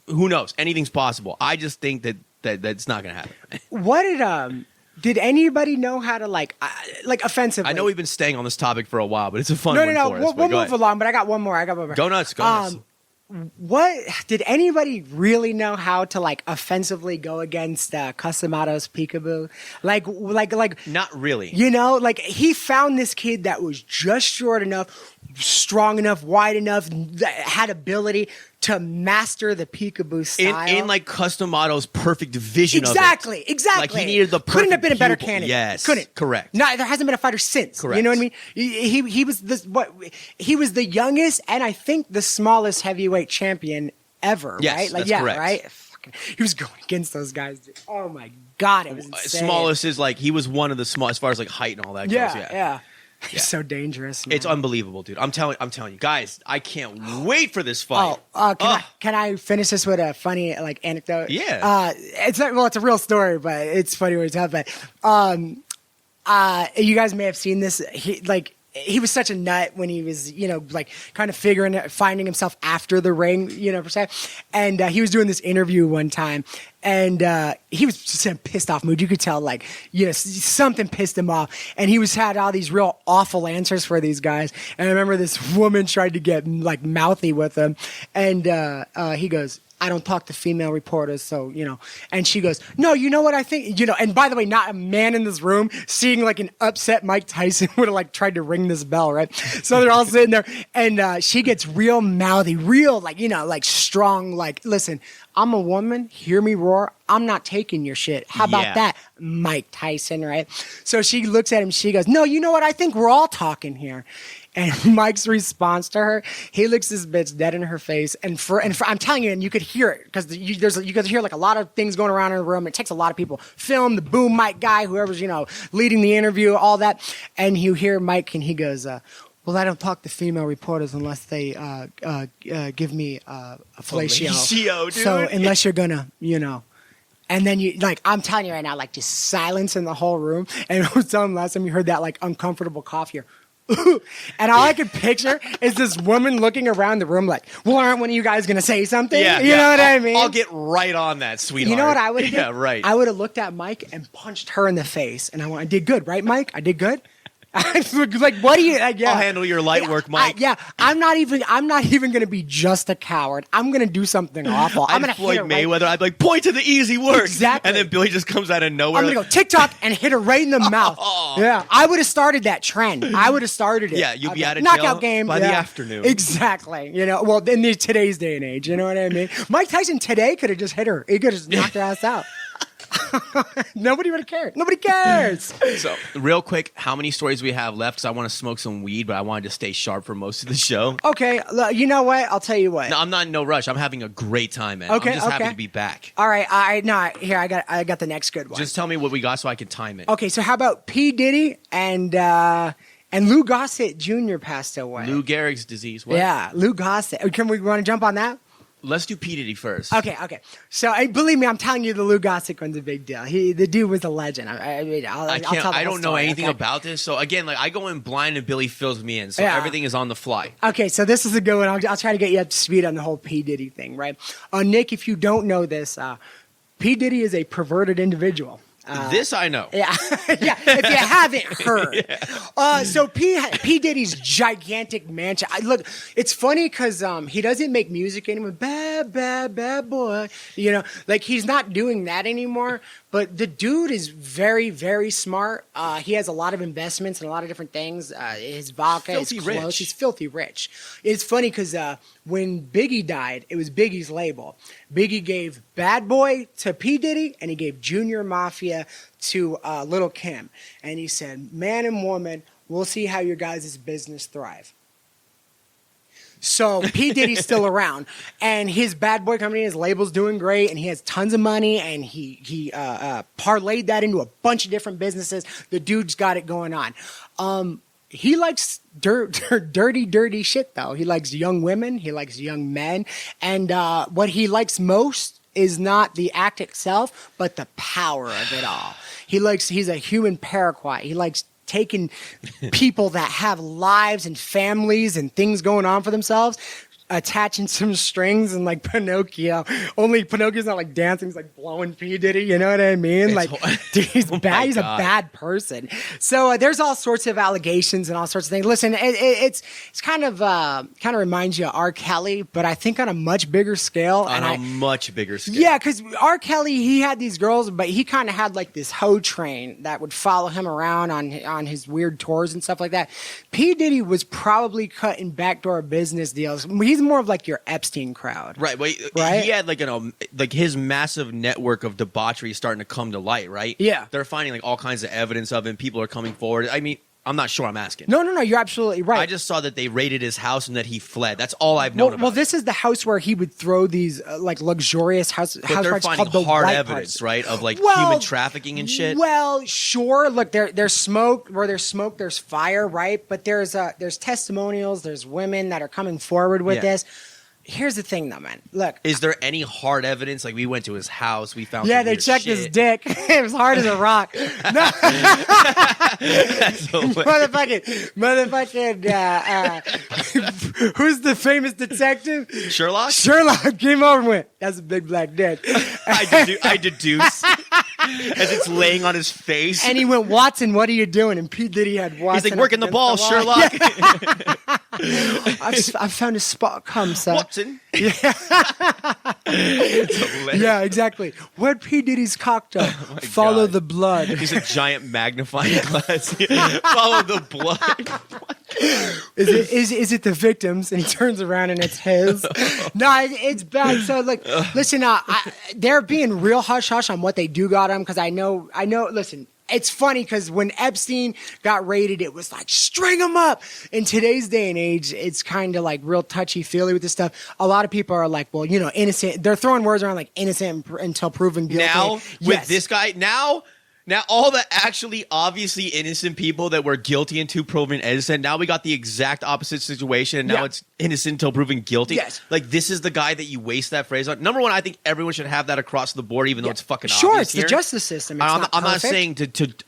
who knows? Anything's possible. I just think that That's not gonna happen. What did anybody know how to like offensively? I know we've been staying on this topic for a while, but it's a fun No, one for us. we'll move along. But I got one more. Go nuts. Go nuts. What did anybody really know how to like offensively go against Casamado's peekaboo? Like Not really. You know, like he found this kid that was just short enough, strong enough, wide enough, that had ability to master the peekaboo style. In like Customado's perfect vision exactly, of it. Exactly. Like he needed the perfect couldn't have been a better pupil. candidate. Yes. Couldn't. Correct. No, there hasn't been a fighter since. Correct. You know what I mean? He was he was the youngest and I think the smallest heavyweight champion ever, yes, right? Like that's correct. Right? He was going against those guys. Dude. Oh my god, it was insane. Smallest is like he was one of the small as far as like height and all that goes. Yeah. He's so dangerous, man. It's unbelievable, dude. I'm telling you, guys, I can't wait for this fight. Can I finish this with a funny like anecdote? Yeah. It's not, well, it's a real story, but it's funny when it's up. But you guys may have seen this. He was such a nut when he was, like kind of finding himself after the ring, per se. And he was doing this interview one time, and he was just in a pissed off mood. You could tell, something pissed him off. And he had all these real awful answers for these guys. And I remember this woman tried to get mouthy with him, and he goes, I don't talk to female reporters, so, and she goes, no, you know what I think, and by the way, not a man in this room seeing an upset Mike Tyson would have tried to ring this bell, right? So they're all sitting there, and she gets real mouthy, real, strong, listen, I'm a woman, hear me roar, I'm not taking your shit. How about that, Mike Tyson, right? So she looks at him, she goes, no, you know what, I think we're all talking here. And Mike's response to her, he looks this bitch dead in her face, and for I'm telling you, and you could hear it because you could hear a lot of things going around in the room. It takes a lot of people, film, the boom mic guy, whoever's leading the interview, all that, and you hear Mike, and he goes, well, I don't talk to female reporters unless they give me a fellatio. Fellatio, dude. So unless you're gonna, And then I'm telling you right now, just silence in the whole room. And I was telling last time you heard that uncomfortable cough here. And all I could picture is this woman looking around the room well, aren't one of you guys going to say something? Yeah, you know what I mean? I'll get right on that, sweetheart. You know what I would have done? Yeah, right. I would have looked at Mike and punched her in the face. And I did good, right, Mike? I did good? What do you? Yeah. I'll handle your light work, Mike. I'm not even going to be just a coward. I'm going to do something awful. I'm going to Floyd Mayweather. I'd be point to the easy work. Exactly. And then Billy just comes out of nowhere. I'm going to go TikTok and hit her right in the mouth. Yeah. I would have started that trend. I would have started it. Yeah, you'll be out of knockout jail game by the afternoon. Exactly. Well, in today's day and age, you know what I mean? Mike Tyson today could have just hit her. He could have just knocked her ass out. Nobody would have cared. Nobody cares. So, real quick, how many stories we have left? Because I want to smoke some weed, but I wanted to stay sharp for most of the show. Okay, you know what? I'll tell you what. No, I'm not in no rush. I'm having a great time, man. Okay, I'm just happy to be back. All right, here I got the next good one. Just tell me what we got so I can time it. Okay, so how about P. Diddy and Lou Gossett Jr. passed away. Lou Gehrig's disease. What? Yeah, Lou Gossett. We want to jump on that? Let's do P. Diddy first. Okay. So, believe me, I'm telling you, the Lou Gossett one's a big deal. The dude was a legend. I don't know anything about this. So, again, I go in blind and Billy fills me in. So, everything is on the fly. Okay, so this is a good one. I'll try to get you up to speed on the whole P. Diddy thing, right? Nick, if you don't know this, P. Diddy is a perverted individual. This I know. Yeah, yeah. If you haven't heard, so P Diddy's gigantic mansion. Look, it's funny because he doesn't make music anymore. Bad boy. He's not doing that anymore. But the dude is very, very smart. He has a lot of investments in a lot of different things. His vodka is close. Rich. He's filthy rich. It's funny because when Biggie died, it was Biggie's label. Biggie gave Bad Boy to P. Diddy, and he gave Junior Mafia to Lil' Kim. And he said, man and woman, we'll see how your guys' business thrive. So P. Diddy's still around, and his Bad Boy company, his label's doing great, and he has tons of money, and he parlayed that into a bunch of different businesses. The dude's got it going on. He likes dirty shit, though. He likes young women. He likes young men. And what he likes most is not the act itself, but the power of it all. He's a human paraquat. He likes taking people that have lives and families and things going on for themselves, attaching some strings and like Pinocchio. Only Pinocchio's not like dancing; he's like blowing P Diddy. You know what I mean? Like, dude, he's bad. He's a bad person. So there's all sorts of allegations and all sorts of things. Listen, it's kind of reminds you of R. Kelly, but I think on a much bigger scale. Much bigger scale. Yeah, because R. Kelly, he had these girls, but he kind of had like this hoe train that would follow him around on his weird tours and stuff like that. P. Diddy was probably cutting backdoor business deals. He's more of like your Epstein crowd. Right. Well, right? He had like his massive network of debauchery starting to come to light, right? Yeah. They're finding like all kinds of evidence of him. People are coming forward. I mean, I'm not sure. I'm asking. No, you're absolutely right. I just saw that they raided his house and that he fled. That's all I've known about. Well, this is the house where he would throw these like luxurious house they're parties finding called the hard white evidence, parties. right, of like human trafficking and shit. Well, sure. Look, there's smoke. Where there's smoke, there's fire, right? But there's testimonials. There's women that are coming forward with this. Here's the thing, though, man. Look. Is there any hard evidence? Like, we went to his house. We found they checked his dick. It was hard as a rock. No. Motherfucking, who's the famous detective? Sherlock? Sherlock came over and went, that's a big black dick. I deduce. As it's laying on his face. And he went, Watson, what are you doing? And P. Diddy had Watson. He's like, working the ball, Sherlock. I found a spot come, sir. Watson. Yeah, exactly. Where'd P. Diddy's cocked up? Follow the blood. He's a giant magnifying glass. Follow the blood. Is it the victims? And he turns around and it's his. No, it's bad. So like, listen, they're being real hush hush on what they do got him because I know. Listen. It's funny because when Epstein got raided, it was like, string him up. In today's day and age, it's kind of like real touchy-feely with this stuff. A lot of people are like, well, innocent. They're throwing words around like innocent until proven guilty. Now, with this guy, now all the actually obviously innocent people that were guilty until proven innocent, now we got the exact opposite situation, and now it's innocent until proven guilty. Yes. Like, this is the guy that you waste that phrase on. Number one, I think everyone should have that across the board, even though it's fucking obvious. Sure, it's here. the justice system. I'm not saying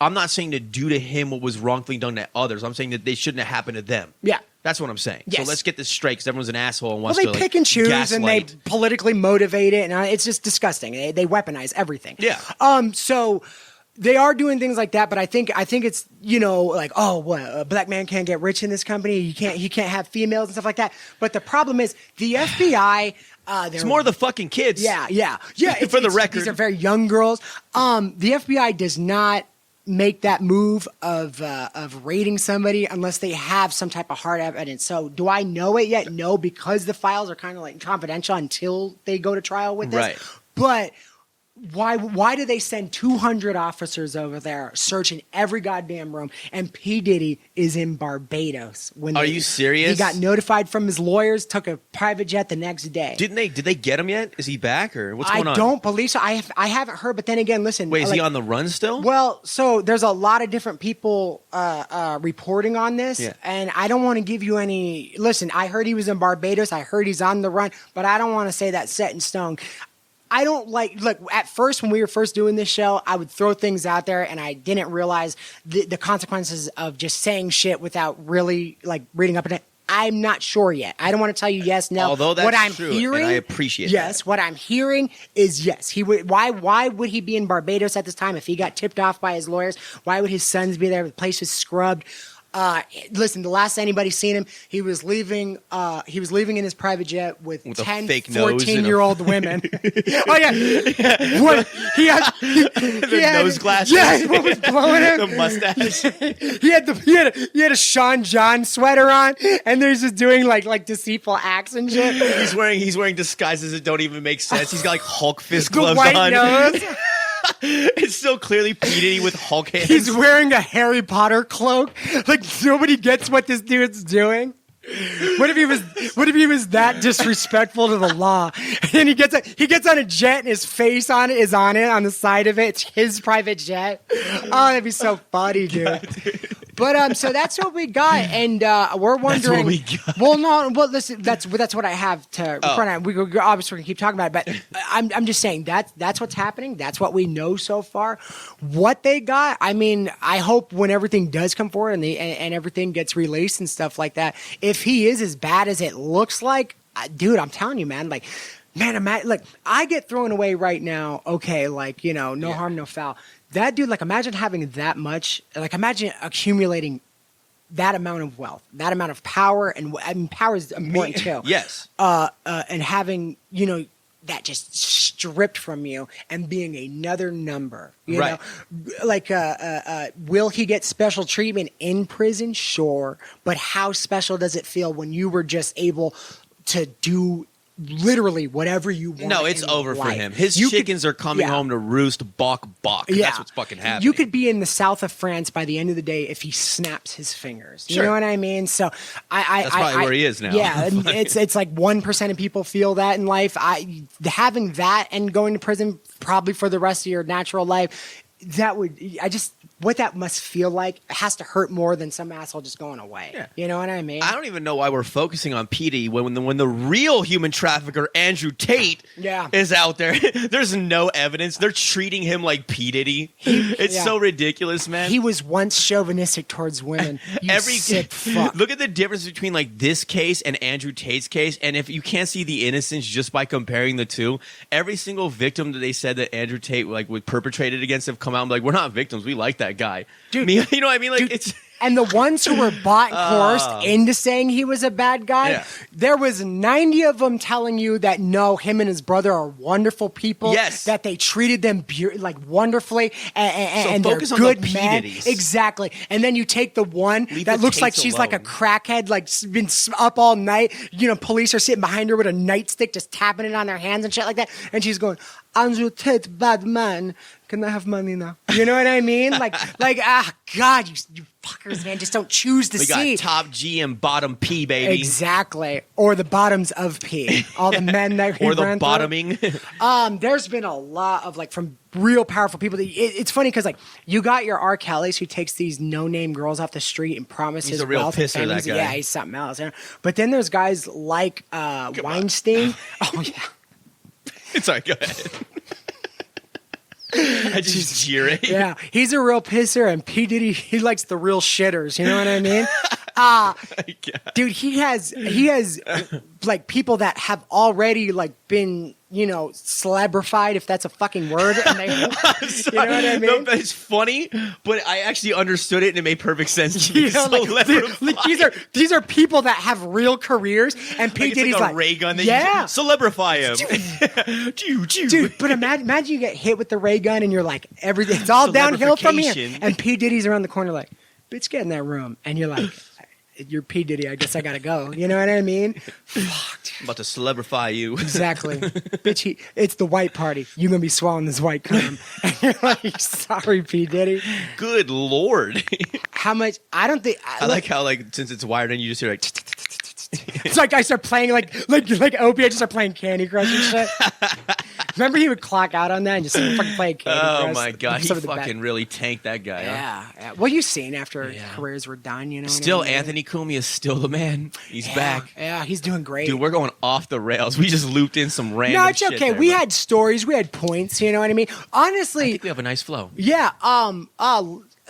I'm not saying to do to him what was wrongfully done to others. I'm saying that they shouldn't have happened to them. Yeah. That's what I'm saying. Yes. So let's get this straight because everyone's an asshole and wants they to pick and choose gaslight. and they politically motivate it, and it's just disgusting. They weaponize everything. Yeah. So they are doing things like that, but I think it's like, oh, what, a black man can't get rich in this company. He can't have females and stuff like that. But the problem is the FBI. It's more the fucking kids. Yeah. For the record, these are very young girls. The FBI does not make that move of raiding somebody unless they have some type of hard evidence. So do I know it yet? No, because the files are kind of like confidential until they go to trial with this. Right. But why do they send 200 officers over there searching every goddamn room? And P. Diddy is in Barbados. Are you serious? He got notified from his lawyers, took a private jet the next day. Did they get him yet? Is he back or what's going on? I don't believe so. I haven't heard, but then again, listen. Wait, is he on the run still? Well, so there's a lot of different people reporting on this, and I don't want to give you any. Listen, I heard he was in Barbados. I heard he's on the run, but I don't want to say that's set in stone. I don't look, at first, when we were first doing this show, I would throw things out there and I didn't realize the consequences of just saying shit without really reading up on it. I'm not sure yet. I don't want to tell you yes, no. Although that's what I'm true, hearing, and I appreciate yes, that. What I'm hearing is yes. He would. Why would he be in Barbados at this time if he got tipped off by his lawyers? Why would his sons be there? The place was scrubbed. Listen, the last anybody seen him, he was leaving in his private jet with 10, 14-year-old women. Oh, yeah. What? He had nose glasses. Yeah, what was blowing him? The mustache. he had a Sean John sweater on, and they're just doing like deceitful acts and shit. He's wearing disguises that don't even make sense. He's got like Hulk fist the gloves white on. Nose. It's still clearly P. Diddy with Hulk hands. He's wearing a Harry Potter cloak. Like nobody gets what this dude's doing. What if he was that disrespectful to the law? And he gets on a jet and his face on the side of it. It's his private jet. Oh, that'd be so funny, dude. But so that's what we got, and we're wondering. That's what we got. Well, no, well, listen, that's what I have to report on. We obviously keep talking about it, but I'm just saying that's what's happening. That's what we know so far. What they got, I mean, I hope when everything does come forward and everything gets released and stuff like that, if he is as bad as it looks like, dude, I'm telling you, man, like, man, like, I get thrown away right now. Okay, like, no harm, no foul. That dude, like, imagine having that much. Like, imagine accumulating that amount of wealth, that amount of power, and I mean, power is important too. Yes. And having that just stripped from you and being another number. You know, like, will he get special treatment in prison? Sure, but how special does it feel when you were just able to do literally whatever you want? No, it's over for him. His chickens are coming home to roost, bok. Yeah. That's what's fucking happening. You could be in the south of France by the end of the day if he snaps his fingers. You Sure. know what I mean? So that's probably where he is now. Yeah, and it's like 1% of people feel that in life. Having that and going to prison probably for the rest of your natural life, what that must feel like has to hurt more than some asshole just going away. Yeah. You know what I mean? I don't even know why we're focusing on P. Diddy when the real human trafficker, Andrew Tate, is out there. There's no evidence. They're treating him like P. Diddy. It's so ridiculous, man. He was once chauvinistic towards women. You sick fuck. Look at the difference between like this case and Andrew Tate's case. And if you can't see the innocence just by comparing the two, every single victim that they said that Andrew Tate would perpetrated against have come out and be like, we're not victims. We like that guy. Dude, you know what I mean? Like, dude, it's... And the ones who were bought and coerced into saying he was a bad guy, there was 90 of them telling you that no, him and his brother are wonderful people. Yes. That they treated them like wonderfully, and so they're focus good on the men. P-Diddies. Exactly. And then you take the one that looks like she's like a alone. crackhead, like been up all night. Police are sitting behind her with a nightstick, just tapping it on their hands and shit like that. And she's going, Andrew Tate, bad man. Can I have money now? You know what I mean? God, you fuckers, man, just don't choose to see. We got top G and bottom P, baby. Exactly. Or the bottoms of P. All the men that we or the ran bottoming. There's been a lot of from real powerful people. It's funny because you got your R. Kelly's who takes these no-name girls off the street and promises He's a real wealth pisser, and that guy. Yeah, he's something else. But then there's guys like Weinstein. Oh yeah. Sorry, go ahead. I just jeer it. Yeah, he's a real pisser, and P. Diddy, he likes the real shitters. You know what I mean? Dude, he has like people that have already been celebrified, if that's a fucking word. And they, you know what I mean? No, it's funny, but I actually understood it and it made perfect sense to me. These are people that have real careers, and P. Diddy's like a ray gun. That you celebrify him. Dude, but imagine you get hit with the ray gun and you're like, it's all downhill from here. And P. Diddy's around the corner like, bitch, get in that room. And you're like, you're P. Diddy, I guess I gotta go. You know what I mean? Fuck, dude. I'm about to celebrify you. Exactly. Bitch, it's the white party. You're gonna be swallowing this white cum. And you're like, sorry, P. Diddy. Good Lord. How much? I don't think. I like how since it's wired in, you just hear like. It's like I start playing like Opie. I just start playing Candy Crush and shit. Remember he would clock out on that and just fucking play Candy Crush. Oh my god, he fucking really tanked that guy. Yeah. What are you seeing after careers were done? You know. Still, Anthony Cumia is still the man. He's back. Yeah, he's doing great. Dude, we're going off the rails. We just looped in some random. No, it's okay. Shit there, we had stories. We had points. You know what I mean? Honestly, I think we have a nice flow. Yeah.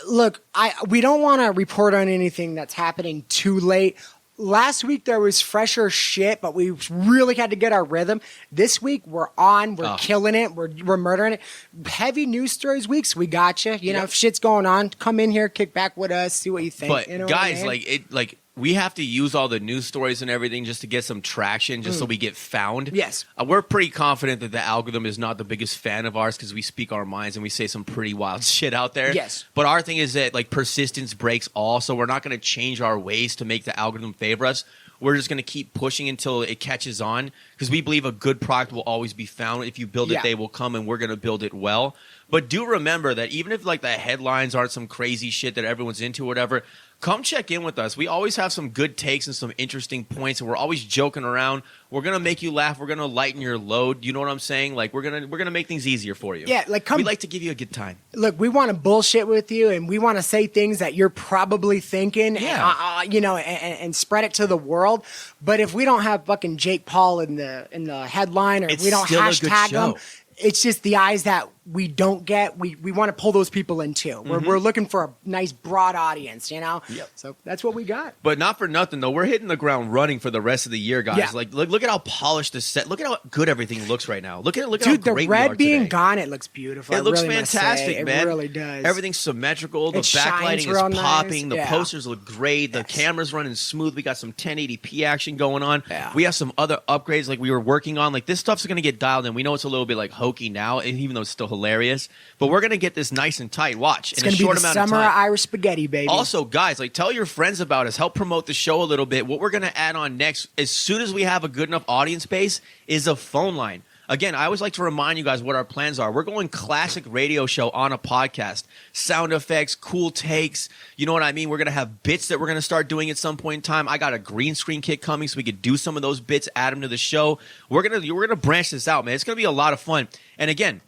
Look, we don't want to report on anything that's happening too late. Last week there was fresher shit, but we really had to get our rhythm. This week we're on, we're killing it, we're murdering it. Heavy news stories weeks, we got you. You know, if shit's going on, come in here, kick back with us, see what you think. But you know guys, what I mean? We have to use all the news stories and everything just to get some traction, just so we get found. Yes. We're pretty confident that the algorithm is not the biggest fan of ours because we speak our minds and we say some pretty wild shit out there. Yes. But our thing is that persistence breaks all, so we're not going to change our ways to make the algorithm favor us. We're just going to keep pushing until it catches on because we believe a good product will always be found. If you build it, they will come, and we're going to build it well. But do remember that even if the headlines aren't some crazy shit that everyone's into or whatever, come check in with us. We always have some good takes and some interesting points, and we're always joking around. We're gonna make you laugh. We're gonna lighten your load. You know what I'm saying? We're gonna make things easier for you. Yeah, we like to give you a good time. Look, we want to bullshit with you, and we want to say things that you're probably thinking. Yeah. And spread it to the world. But if we don't have fucking Jake Paul in the headline, or It's we don't still a good hashtag show. them. it's just the eyes that we don't get. We want to pull those people in too. We're looking for a nice broad audience, you know? Yep. So that's what we got. But not for nothing, though. We're hitting the ground running for the rest of the year, guys. Yeah. Like, look at how polished the set. Look at how good everything looks right now. Look at Dude, how the great red we are being today. gone, it looks beautiful. It looks really must say. fantastic, man. It really does. Everything's symmetrical. The It shines backlighting is real nice. popping. The Yeah. posters look great. The camera's running smooth. We got some 1080p action going on. Yeah. We have some other upgrades like we were working on. Like, this stuff's going to get dialed in. We know it's a little bit like hokey now, even though it's still hilarious. But we're going to get this nice and tight. Watch. It's in a going to be short the amount of summer time. of Irish spaghetti, baby. Also, guys, like, tell your friends about us. Help promote the show a little bit. What we're going to add on next, as soon as we have a good enough audience base, is a phone line. Again, I always like to remind you guys what our plans are. We're going classic radio show on a podcast. Sound effects, cool takes. You know what I mean? We're going to have bits that we're going to start doing at some point in time. I got a green screen kit coming so we could do some of those bits, add them to the show. We're going to branch this out, man. It's going to be a lot of fun. And again,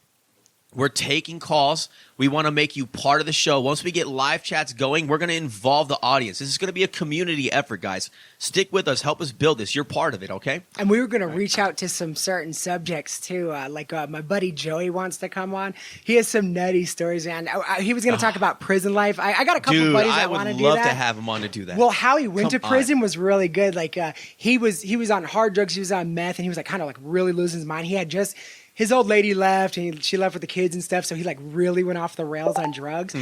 we're taking calls. We want to make you part of the show. Once we get live chats going, we're going to involve the audience. This is going to be a community effort, guys. Stick with us. Help us build this. You're part of it, okay? And we were going to reach out to some certain subjects, too. My buddy Joey wants to come on. He has some nutty stories, man. He was going to talk about prison life. I got a couple Dude, buddies I that would want to do love that. to have him on to do that. Well, how he went to Come prison on. was really good. Like he was on hard drugs. He was on meth, and he was like kind of like really losing his mind. He had just his old lady left, and she left with the kids and stuff. So he like really went off the rails on drugs.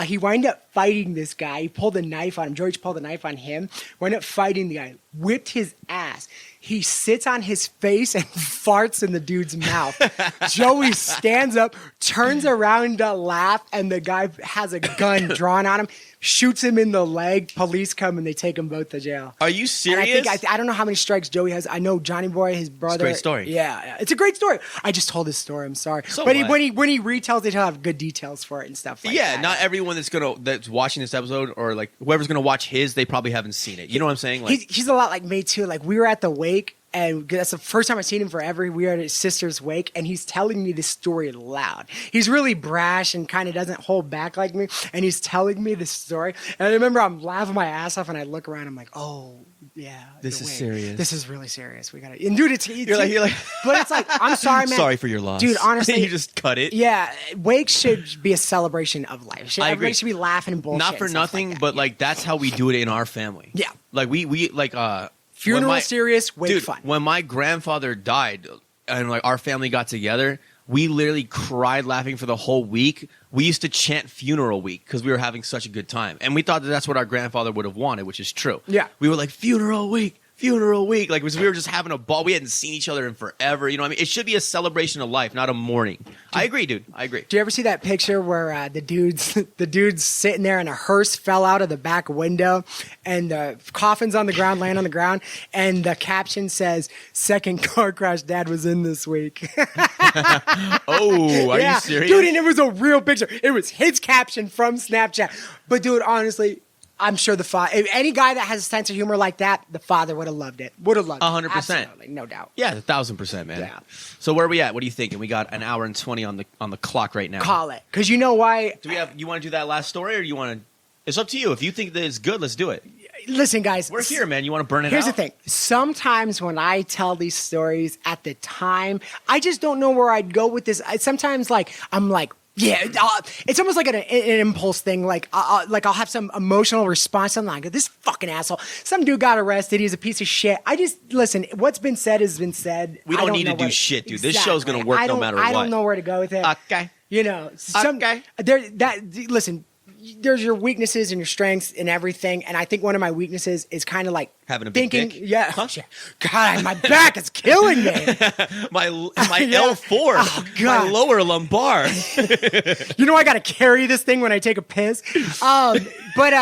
He wound up fighting this guy. He pulled a knife on him. George pulled a knife on him. Wound up fighting the guy. Whipped his ass. He sits on his face and farts in the dude's mouth. Joey stands up, turns around to laugh, and the guy has a gun drawn on him, shoots him in the leg. Police come and they take them both to jail. Are you And serious? I don't know how many strikes Joey has. I know Johnny Boy, his brother. great story. Yeah, it's a great story. I just told his story. I'm sorry, So but what? when he retells it, he'll have good details for it and stuff. Like Yeah, that. not everyone that's watching this episode or like whoever's gonna watch his, they probably haven't seen it. You know what I'm saying? Like, He's a lot like me too. Like we were at the wake, and that's the first time I've seen him forever. We were at his sister's wake, and he's telling me this story loud. He's really brash and kind of doesn't hold back like me, and he's telling me this story. And I remember I'm laughing my ass off, and I look around, I'm like, oh yeah, This the is wake. serious. This is really serious. We gotta. And dude, it's you're like, but it's like I'm sorry, man. sorry for your loss, dude. Honestly, you just cut it. yeah, wakes should be a celebration of life. I Everybody agree. should be laughing and bullshit. Not for and stuff nothing, like that. but like that's how we do it in our family. Yeah. Like we like funeral when my- serious, wake dude, fun. when my grandfather died and like our family got together, we literally cried laughing for the whole week. We used to chant funeral week because we were having such a good time. And we thought that that's what our grandfather would have wanted, which is true. Yeah. We were like, funeral week. Funeral week. Like, we were just having a ball. We hadn't seen each other in forever. You know what I mean? It should be a celebration of life, not a mourning. I agree, dude. I agree. Do you ever see that picture where the dude's sitting there and a hearse fell out of the back window and the coffin's on the ground, laying on the ground, and the caption says, "Second car crash Dad was in this week." Oh, are Yeah. you serious? Dude, and it was a real picture. It was his caption from Snapchat. But dude, honestly, I'm sure the father, any guy that has a sense of humor like that, the father would have loved it. Would have loved it. 100%. Absolutely, no doubt. Yeah, 1,000%, man. Yeah. So where are we at? What are you thinking? We got an hour and 20 on the clock right now. Call it. Because you know why? Do we have? You want to do that last story, or do you want to? It's up to you. If you think that it's good, let's do it. Listen, guys. We're here, man. You want to burn it Here's out? the thing. Sometimes when I tell these stories at the time, I just don't know where I'd go with this. Sometimes, I'm like, yeah, it's almost like an impulse thing. Like I'll have some emotional response. I'm like, this fucking asshole. Some dude got arrested. He's a piece of shit. I just listen. What's been said has been said. We don't need to do shit, dude. This show's gonna work no matter I don't what. know where to go with it. Okay. You know, Okay. Listen. There's your weaknesses and your strengths and everything, and I think one of my weaknesses is kind of like Having a big thinking. dick? Yeah, Huh? God, my back is killing me. My Yeah. L4, Oh, God. my lower lumbar. You know I got to carry this thing when I take a piss. But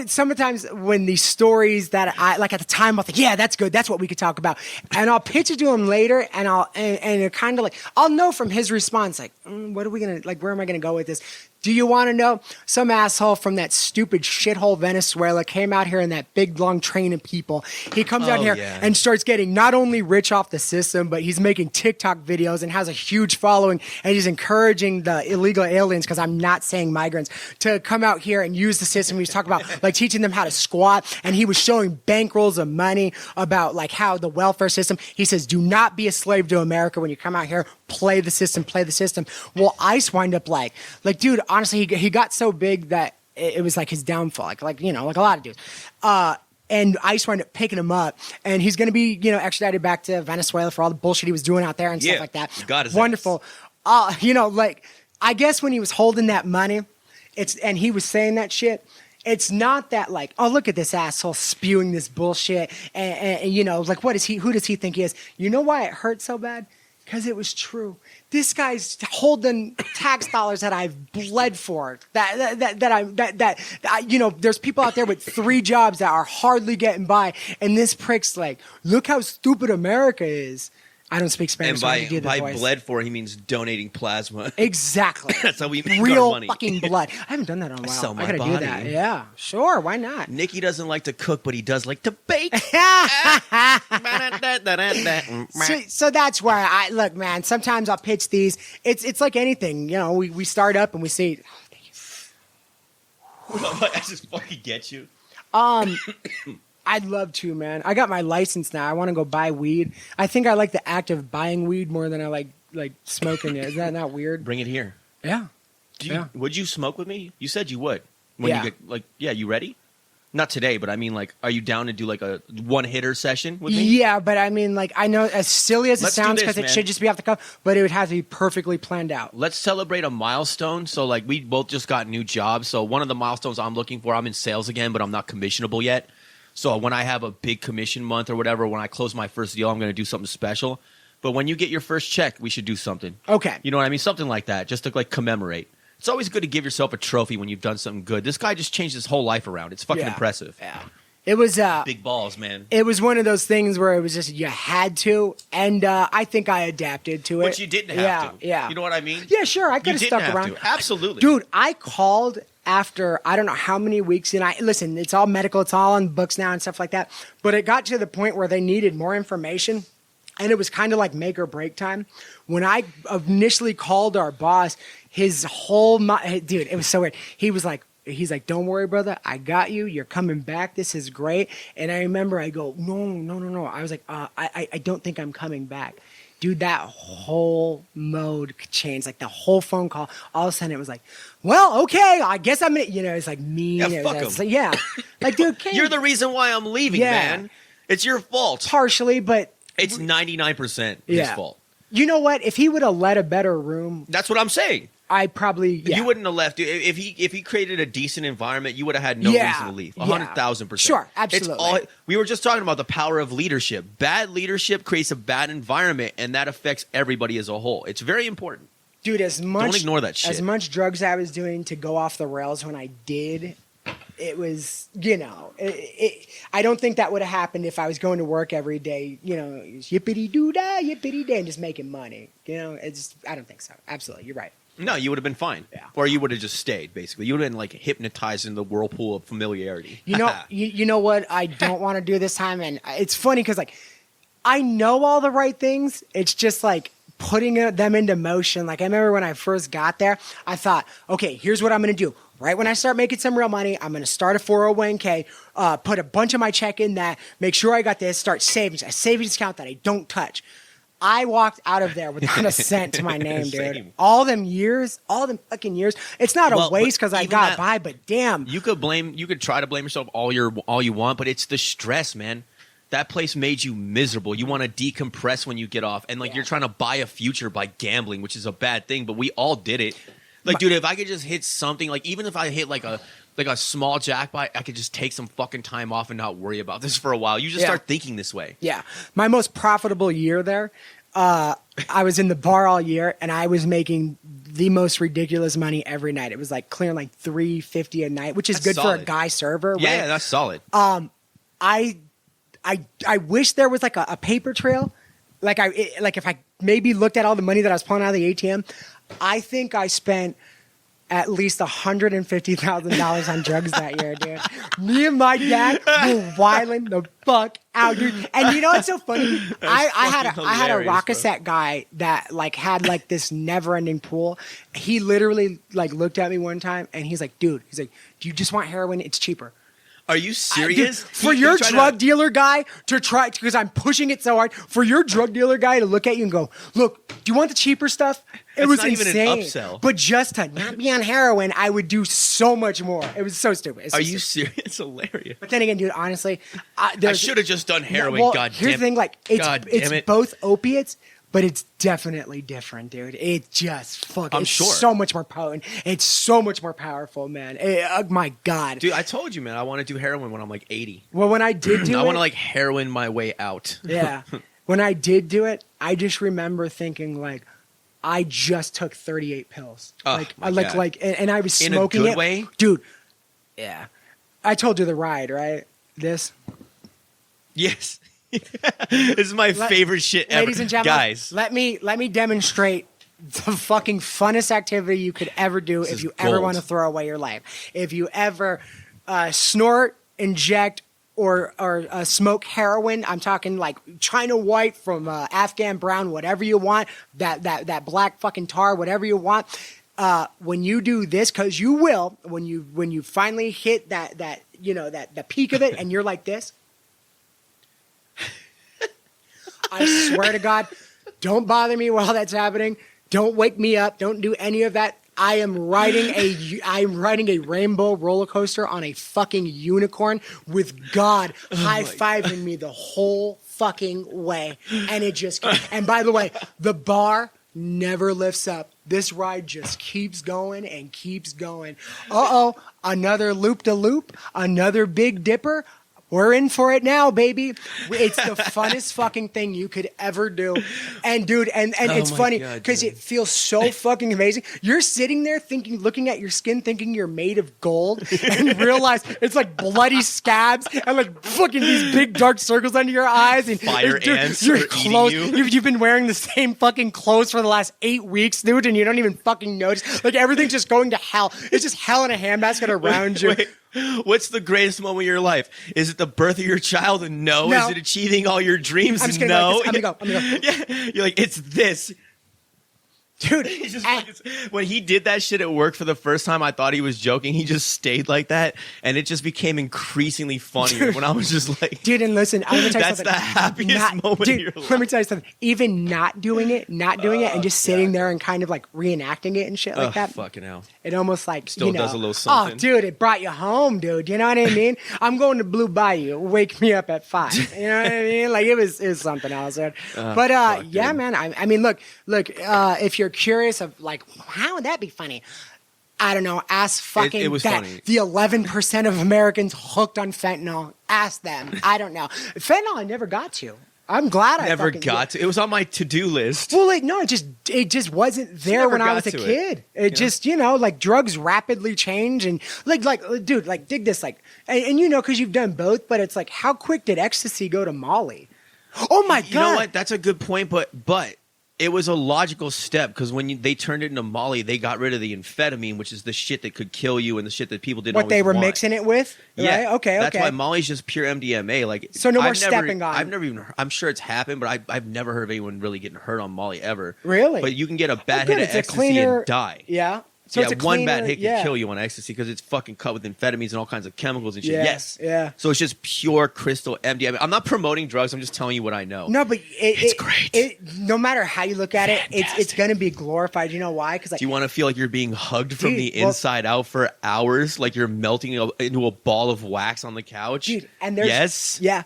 sometimes when these stories that I like at the time, I'll think, yeah, that's good. That's what we could talk about. And I'll pitch it to him later, and it kind of like, I'll know from his response, like, what are we going to, like, where am I going to go with this? Do you want to know? Some asshole from that stupid shithole Venezuela came out here in that big long train of people. He comes out here yeah. and starts getting not only rich off the system, but he's making TikTok videos and has a huge following. And he's encouraging the illegal aliens, because I'm not saying migrants, to come out here and use the system. He's talking about like teaching them how to squat. And he was showing bankrolls of money about like how the welfare system, he says, do not be a slave to America when you come out here, play the system. Well, Ice wind up like, dude, honestly, he got so big that it was like his downfall, like a lot of dudes. And Ice wound up picking him up, and he's going to be, extradited back to Venezuela for all the bullshit he was doing out there and stuff like that. God is wonderful. I guess when he was holding that money, and he was saying that shit, it's not that like, oh, look at this asshole spewing this bullshit, and like, what is he? Who does he think he is? You know why it hurt so bad? Because it was true. This guy's holding tax dollars that I've bled for. There's people out there with 3 jobs that are hardly getting by, and this prick's like, look how stupid America is. I don't speak Spanish. And so I do the by voice. bled for, he means donating plasma. Exactly. That's how we make real our money. fucking blood. I haven't done that in a while. sell my I gotta do body. that. Yeah, sure. Why not? Nicky doesn't like to cook, but he does like to bake. So that's where I look, man. Sometimes I'll pitch these. It's like anything, we start up and we see. I just fucking get you. I'd love to, man. I got my license now. I want to go buy weed. I think I like the act of buying weed more than I like smoking it. Is that not weird? Bring it here. Yeah. Would you smoke with me? You said you would. Yeah. You get, you ready? Not today, but I mean, like, are you down to do like a one-hitter session with me? Yeah, but I mean, like, I know as silly as it Let's do sounds this, because it man. should just be off the cuff, but it would have to be perfectly planned out. Let's celebrate a milestone. So, like, we both just got new jobs. So, one of the milestones I'm looking for, I'm in sales again, but I'm not commissionable yet. So, when I have a big commission month or whatever, when I close my first deal, I'm going to do something special. But when you get your first check, we should do something. Okay. You know what I mean? Something like that, just to, like, commemorate. It's always good to give yourself a trophy when you've done something good. This guy just changed his whole life around. It's fucking impressive. Yeah. It was Big balls, man. It was one of those things where it was just you had to, and I think I adapted to it. But you didn't have to. Yeah. You know what I mean? Yeah, sure. I could have stuck have around. to. Absolutely. Dude, I called after I don't know how many weeks, and listen, it's all medical, it's all on books now and stuff like that. But it got to the point where they needed more information, and it was kind of like make or break time. When I initially called our boss, his whole dude, it was so weird. He's like, don't worry, brother. I got you. You're coming back. This is great. And I remember I go, no. I was like, I don't think I'm coming back. Dude, that whole mode changed. Like the whole phone call, all of a sudden it was like, well, okay, I guess I'm gonna, it's like mean. Yeah, fuck him. Like, yeah. Like, dude, You're the reason why I'm leaving, man. It's your fault. Partially, but It's 99% his fault. You know what? If he would have let a better room, That's what I'm saying. I probably You wouldn't have left. If he created a decent environment, you would have had no reason to leave. 100,000%. Sure, absolutely. We were just talking about the power of leadership. Bad leadership creates a bad environment, and that affects everybody as a whole. It's very important. Dude, don't ignore that shit. As much drugs I was doing to go off the rails when I did, it was, I don't think that would have happened if I was going to work every day, yippity-doo-dah, yippity-day, and just making money. I don't think so. Absolutely, you're right. No, you would have been fine. Yeah. Or you would have just stayed, basically. You would have been, like, hypnotized in the whirlpool of familiarity. You know what I don't want to do this time? And it's funny because, like, I know all the right things. It's just, like, putting them into motion. Like, I remember when I first got there, I thought, okay, here's what I'm going to do. Right when I start making some real money, I'm going to start a 401k, put a bunch of my check in that, make sure I got this, start savings, a savings account that I don't touch. I walked out of there with not a cent to my name, dude. Same. All them fucking years. It's not a waste because I got by, but damn. You could try to blame yourself all you want, but it's the stress, man. That place made you miserable. You want to decompress when you get off, and you're trying to buy a future by gambling, which is a bad thing. But we all did it. Dude, if I could just hit something, even if I hit like a small jackpot, I could just take some fucking time off and not worry about this for a while. You just start thinking this way. Yeah. My most profitable year there, I was in the bar all year, and I was making the most ridiculous money every night. It was like clearing like $350 a night, which is That's good solid. for a guy server. Yeah, right? that's solid. I wish there was like a paper trail. If I maybe looked at all the money that I was pulling out of the ATM, I think I spent at least $150,000 on drugs that year, dude. Me and my dad were wilding the fuck out, dude. And you know what's so funny? I had a hilarious, rock bro. cassette guy that like had like this never-ending pool. He literally like looked at me one time and he's like, dude, do you just want heroin? It's cheaper. Are you serious? Dude, for your drug dealer guy to try, because I'm pushing it so hard, for your drug dealer guy to look at you and go, look, do you want the cheaper stuff? It That's was not even an insane. upsell. But just to not be on heroin, I would do so much more. It was so stupid. It's Are so you stupid. serious? It's hilarious. But then again, dude, honestly, I should have just done heroin. Well, God here's damn the thing, like God damn it's it. both opiates, but it's definitely different, dude. It just fucking. I'm it's sure. so much more potent. It's so much more powerful, man. Oh my god, Dude, I told you, man. I want to do heroin when I'm like 80. Well, when I did do I it, want to like heroin my way out. yeah. When I did do it, I just remember thinking like, I just took 38 pills. Oh, like, my like, God. like, and I was In a smoking good it, way? dude. Yeah, I told you the ride, right? This, Yes. This is my favorite shit ever. ladies and gentlemen, Guys. let me demonstrate the fucking funnest activity you could ever do This if is you ever gold. want to throw away your life. If you ever snort, inject, or smoke heroin, I'm talking like China White from Afghan Brown, whatever you want, that black fucking tar, whatever you want. When you do this, because you will, when you finally hit that the peak of it, and you're like this. I swear to God, don't bother me while that's happening. Don't wake me up. Don't do any of that. I'm riding a rainbow roller coaster on a fucking unicorn with God high-fiving me the whole fucking way. And it just, and by the way, the bar never lifts up. This ride just keeps going and keeps going. Uh-oh, another loop-de-loop, another Big Dipper. We're in for it now, baby. It's the funnest fucking thing you could ever do. And dude, and it's my funny God, because dude. it feels so fucking amazing. You're sitting there thinking, looking at your skin, thinking you're made of gold, and realize it's like bloody scabs and like fucking these big dark circles under your eyes. And Fire dude, ants your are eating clothes, you. You've been wearing the same fucking clothes for the last 8 weeks, dude, and you don't even fucking notice. Like everything's just going to hell. It's just hell in a handbasket around you. Wait, what's the greatest moment of your life? Is it the birth of your child? No. No. Is it achieving all your dreams? I'm just gonna No. go like this. I'm gonna go. Yeah. You're like, it's this. Dude, He just and- when he did that shit at work for the first time, I thought he was joking. He just stayed like that, and it just became increasingly funnier when I was just like, dude, and listen, I'm gonna tell you That's something. the happiest moment dude, of your Let me life. tell you something. Even not doing it, and just sitting there and kind of like reenacting it and shit like oh, that. fucking hell. It almost like Still you know, does a little something. Oh, dude, it brought you home, dude. You know what I mean? I'm going to Blue Bayou. Wake me up at 5. You know what I mean? Like it was something else, dude. But fuck, yeah, dude. man. I mean, look. If you're curious of like, how would that be funny? I don't know. Ask fucking it was that funny. the 11% of Americans hooked on fentanyl. Ask them. I don't know. Fentanyl, I never got to. I'm glad I Never fucking got to. It was on my to-do list. Well, like, no, it just wasn't there never when I got was a to it, kid. It just, like drugs rapidly change and dude, like dig this, like, and you know, because you've done both, but it's like, how quick did ecstasy go to Molly? Oh my God. You know what? That's a good point, but it was a logical step because when they turned it into Molly, they got rid of the amphetamine, which is the shit that could kill you and the shit that people didn't What they were want. mixing it with? Yeah. Right? Okay. That's why Molly's just pure MDMA. Like, So no more I've never- stepping on. I've never even. I'm sure it's happened, but I've never heard of anyone really getting hurt on Molly ever. Really? But you can get a bad good. hit of It's a ecstasy cleaner- and die. Yeah. So yeah, it's a one bad cleaner- hit can yeah. kill you on ecstasy because it's fucking cut with amphetamines and all kinds of chemicals and shit. Yeah, Yes. yeah. So it's just pure crystal MDMA. I'm not promoting drugs. I'm just telling you what I know. No, but It's great. No matter how you look at it, it's Fantastic. going to be glorified. You know why? Because like, Do you want to feel like you're being hugged from Dude, the well- inside out for hours, like you're melting into a ball of wax on the couch? Dude, and there's yes, yeah.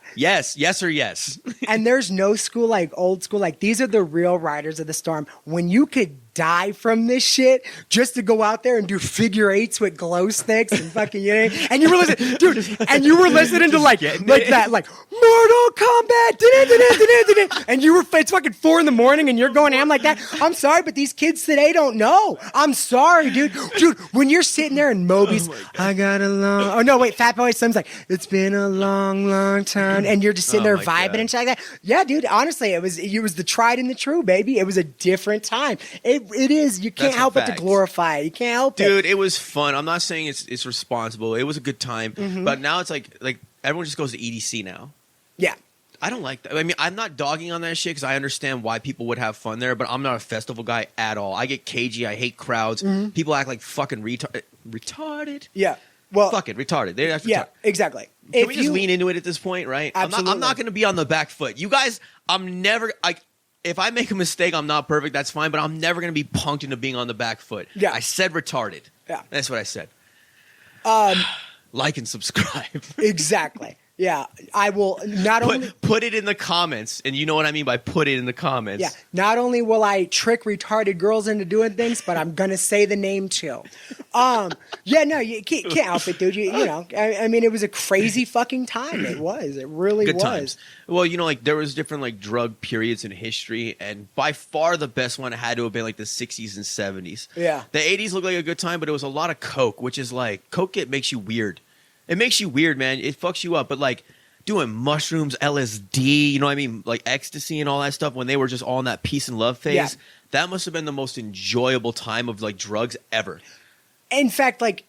yes or yes. And there's no school like old school. Like these are the real riders of the storm. When you could die from this shit just to go out there and do figure eights with glow sticks and fucking and you were listening, dude, and you were listening to like getting like it. that like Mortal Kombat, and you were it's fucking 4 a.m. and you're going ham like that. I'm sorry, but these kids today don't know. I'm sorry, dude. Dude, when you're sitting there in Moby's, I got a long. Oh no, wait, Fat Boy Slim's like it's been a long time, and you're just sitting there my vibing God. and shit like that. Yeah, dude. Honestly, it was the tried and the true, baby. It was a different time. It is. You can't That's a help but to fact. glorify it. You can't help it. Dude, it was fun. I'm not saying it's responsible. It was a good time, Mm-hmm. but now it's like everyone just goes to EDC now. Yeah. I don't like that. I mean, I'm not dogging on that shit because I understand why people would have fun there, but I'm not a festival guy at all. I get cagey. I hate crowds. People act like fucking retarded. Yeah. Well, fucking retarded. They have to yeah, exactly. Can we just lean into it at this point, right? Absolutely. I'm not going to be on the back foot. You guys, I'm never like. If I make a mistake, I'm not perfect. That's fine, but I'm never going to be punked into being on the back foot. Yeah. I said retarded. Yeah. That's what I said. Like and subscribe. Exactly. Yeah, I will not only put it in the comments, and you know what I mean by put it in the comments. Yeah, not only will I trick retarded girls into doing things, but I'm gonna say the name too. Yeah, no, you can't help it, dude. You know, I mean, it was a crazy fucking time. It was. It really Good was. times. Well, you know, like there was different like drug periods in history, and by far the best one had to have been like the 60s and 70s. Yeah. The 80s looked like a good time, but it was a lot of coke, which is like coke. It makes you weird. It makes you weird, man. It fucks you up. But like doing mushrooms, LSD, you know what I mean? Like ecstasy and all that stuff when they were just all in that peace and love phase. Yeah. That must have been the most enjoyable time of like drugs ever. In fact, like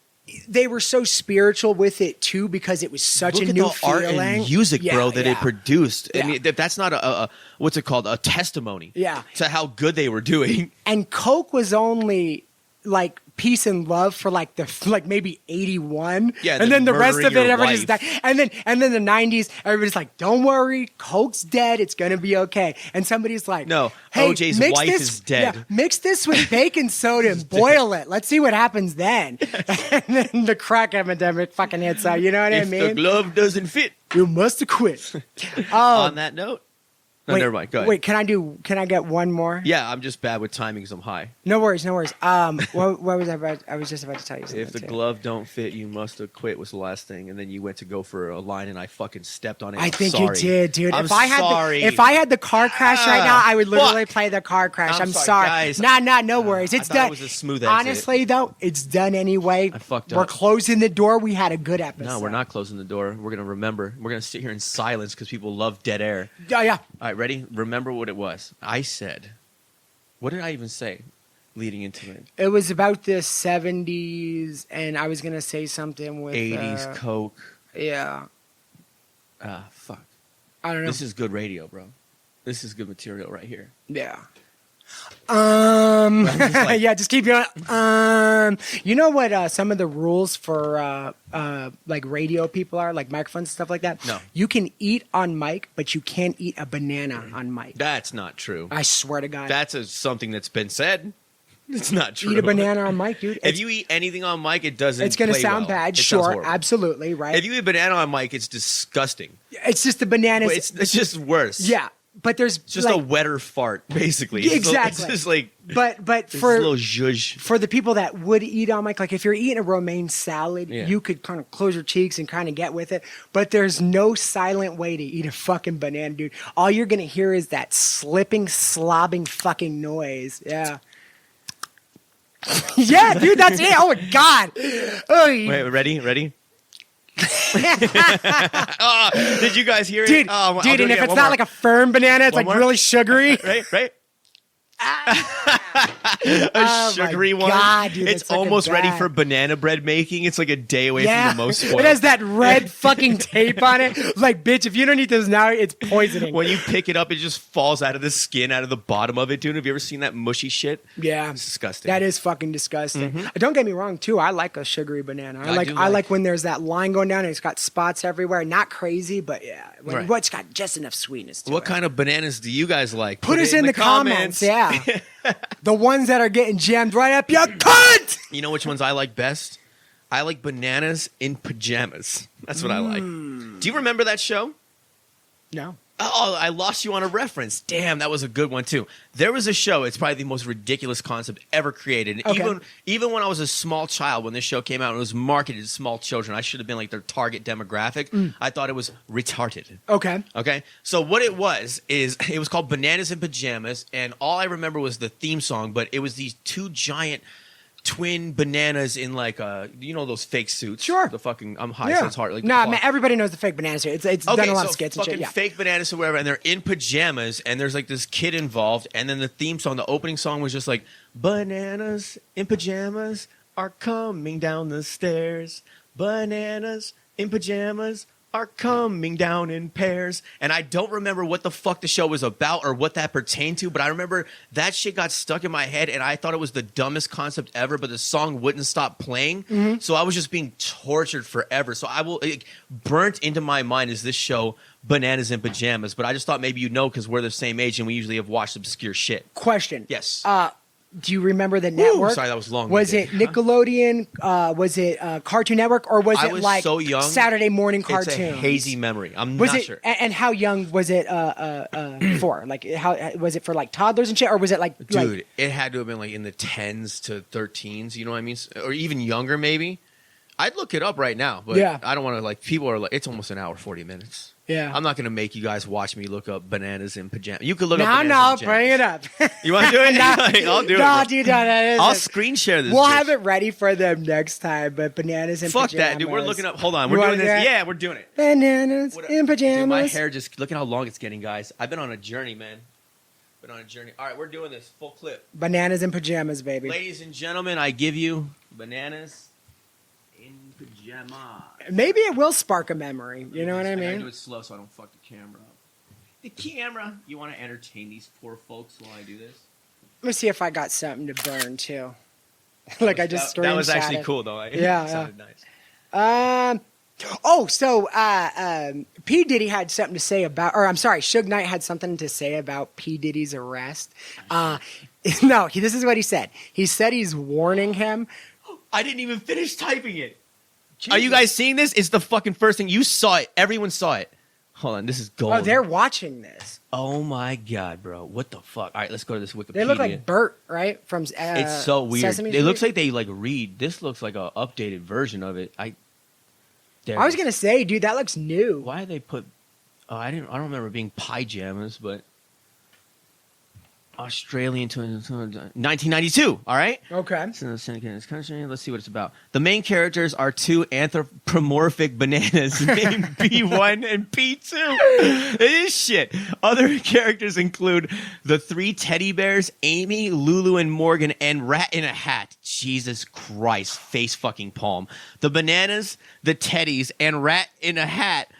they were so spiritual with it too because it was such Look a at new the art feeling. and music, bro, that it produced. Yeah. I mean, that's not a what's it called? A testimony. Yeah. To how good they were doing. And coke was only like peace and love for like maybe 81. Yeah, and then the rest murdering of it, your everybody's wife. died. And then the 90s, everybody's like, don't worry, coke's dead. It's gonna be okay. And somebody's like, No, hey, OJ's mix wife this- is dead. Yeah, mix this with baking soda and boil it. Let's see what happens then. And then the crack epidemic fucking hits out. You know what I If the mean? glove doesn't fit. You must have quit. On that note. No, wait, never mind. Go ahead. Wait, can I get one more? Yeah, I'm just bad with timing because I'm high. No worries. What was I about? I was just about to tell you something. If the too. glove don't fit, you must have quit was the last thing, and then you went to go for a line, and I fucking stepped on it. I I'm think sorry. you did, dude. I'm if I had the car crash right now, I would literally play the car crash. I'm sorry. guys. No worries. It's I thought done. it was a smooth exit. Honestly, though, it's done anyway. I fucked We're up. closing the door. We had a good episode. No, we're not closing the door. We're gonna remember. We're gonna sit here in silence because people love dead air. Yeah. All right, ready? Remember what it was. I said, what did I even say leading into it? It was about the 70s, and I was gonna say something with 80s coke. Yeah. Fuck. I don't know. This is good radio, bro. This is good material right here. Yeah. like- Yeah, just keep going. You know what some of the rules for like radio people are, like microphones and stuff like that? No. You can eat on mic, but you can't eat a banana on mic. That's not true. I swear to God. That's something that's been said. It's not true. Eat a banana on mic, dude. If you eat anything on mic, it doesn't. It's going to play sound well. bad, It sounds sure, horrible. absolutely, right? If you eat banana on mic, it's disgusting. It's just the bananas. It's just worse. Yeah, but there's It's just a wetter fart, basically. Exactly. It's just like But it's for a little zhuzh. for the people that would eat on mic, like if you're eating a romaine salad, Yeah. you could kind of close your cheeks and kind of get with it. But there's no silent way to eat a fucking banana, dude. All you're gonna hear is that slipping, slobbing fucking noise. Yeah. Yeah, dude, that's it. Oh my God. Oh, Wait, ready? Oh, did you guys hear it? dude, Oh, I'll dude, do and it if again. it's One not more. like a firm banana, it's One like more. really sugary. right? A Oh sugary my one. God, dude, It's that's fucking almost ready bad. for banana bread making. It's like a day away Yeah, from the most spoiled. it has that red fucking tape on it. Like, bitch, if you don't eat this now, it's poisoning. When you pick it up, it just falls out of the skin, out of the bottom of it, dude. Have you ever seen that mushy shit? Yeah, It's disgusting. that is fucking disgusting. Don't get me wrong, too. I like a sugary banana. I do I like- like when there's that line going down and it's got spots everywhere. Not crazy, but yeah, Right. well, it's got just enough sweetness to What it. kind of bananas do you guys like? Put us it in the comments. Yeah, the ones that are getting jammed right up your cunt. You know which ones I like best? I like bananas in pajamas. That's what I like. Do you remember that show? No. Oh, I lost you on a reference. Damn, that was a good one too. There was a show. It's probably the most ridiculous concept ever created. And Okay. even when I was a small child, when this show came out, and it was marketed to small children. I should have been like their target demographic. I thought it was retarded. Okay. Okay, so what it was is it was called Bananas in Pajamas, and all I remember was the theme song. But it was these two giant twin bananas in like those fake suits. Sure. The fucking I'm high, so it's hard. Like nah, the man, everybody knows the fake banana suit. It's done a lot of skits and fucking shit. Yeah. fake bananas or whatever, and they're in pajamas, and there's like this kid involved, and then the theme song, the opening song was just like bananas in pajamas are coming down the stairs. Bananas in pajamas are coming down in pairs. And I don't remember what the fuck the show was about or what that pertained to, but I remember that shit got stuck in my head and I thought it was the dumbest concept ever, but the song wouldn't stop playing. So I was just being tortured forever. So burnt into my mind is this show, Bananas in Pyjamas. But I just thought maybe you'd know because we're the same age and we usually have watched obscure shit. Question. Yes. Do you remember the network? Sorry, that was long. Was it Nickelodeon? Was it Cartoon Network? Or was it like so young, Saturday morning cartoons? It's a hazy memory. I'm not sure. And how young was it for? Like, how was it for like toddlers and shit? Or was it like... Dude, it had to have been like in the 10s to 13s, you know what I mean? Or even younger, maybe. I'd look it up right now, but I don't want to like... People are like... It's almost an hour, 40 minutes. Yeah. I'm not going to make you guys watch me look up Bananas in Pyjamas. You could look up Bananas in Pyjamas. Bring it up. You want to do it? I'll do it. No, dude, no. I'll screen share this. We'll have it ready for them next time, but Bananas in Pyjamas. Fuck that, dude. We're looking up. Hold on. We're doing this. Yeah, we're doing it. Bananas in Pyjamas. Dude, my hair just... Look at how long it's getting, guys. I've been on a journey, man. Been on a journey. All right, we're doing this. Full clip. Bananas in Pyjamas, baby. Ladies and gentlemen, I give you Bananas in Pyjamas. Maybe it will spark a memory. You know what I I mean? do it slow so I don't fuck the camera up. The camera. You want to entertain these poor folks while I do this? Let me see if I got something to burn too. Like I just that was actually it. cool though. Yeah, sounded nice. P. Diddy had something to say about, or I'm sorry, Suge Knight had something to say about P. Diddy's arrest. This is what he said. He said he's warning him. I didn't even finish typing it. Jesus. Are you guys seeing this? It's the fucking first thing. You saw it. Everyone saw it. Hold on. This is gold. Oh, they're watching this. Oh, my God, bro. What the fuck? All right, let's go to this Wikipedia. They look like Bert, right? From it's so weird. Sesame It looks like they like read. This looks like an updated version of it. I was going to say, dude, that looks new. Why did they put... I don't remember being Pyjamas, but... Australian 1992. All right. Okay. Let's see what it's about. The main characters are two anthropomorphic bananas named B1 and B2. It is shit. Other characters include the three teddy bears, Amy, Lulu, and Morgan, and Rat in a Hat. Jesus Christ, face fucking palm. The bananas, the teddies, and Rat in a Hat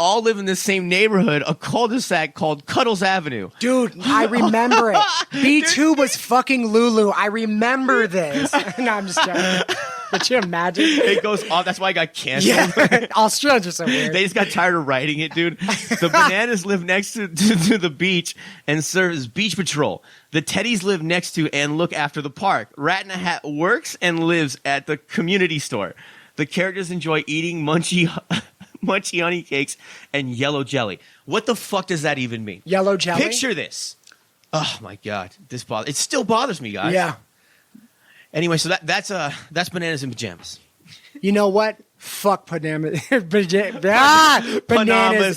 all live in the same neighborhood, a cul-de-sac called Cuddles Avenue. Dude, I remember it. B2 was fucking Lulu. I remember this. No, I'm just joking. Could you imagine? It goes off. That's why I got canceled. Yeah. Australians are so weird. They just got tired of writing it, dude. The bananas live next to the beach and serve as beach patrol. The teddies live next to and look after the park. Rat in a Hat works and lives at the community store. The characters enjoy eating munchy honey cakes and yellow jelly. What the fuck does that even mean? Yellow jelly? Picture this. Oh my God. It still bothers me, guys. Yeah. Anyway, so that's Bananas in Pyjamas. You know what? Fuck bananas. Pyjamas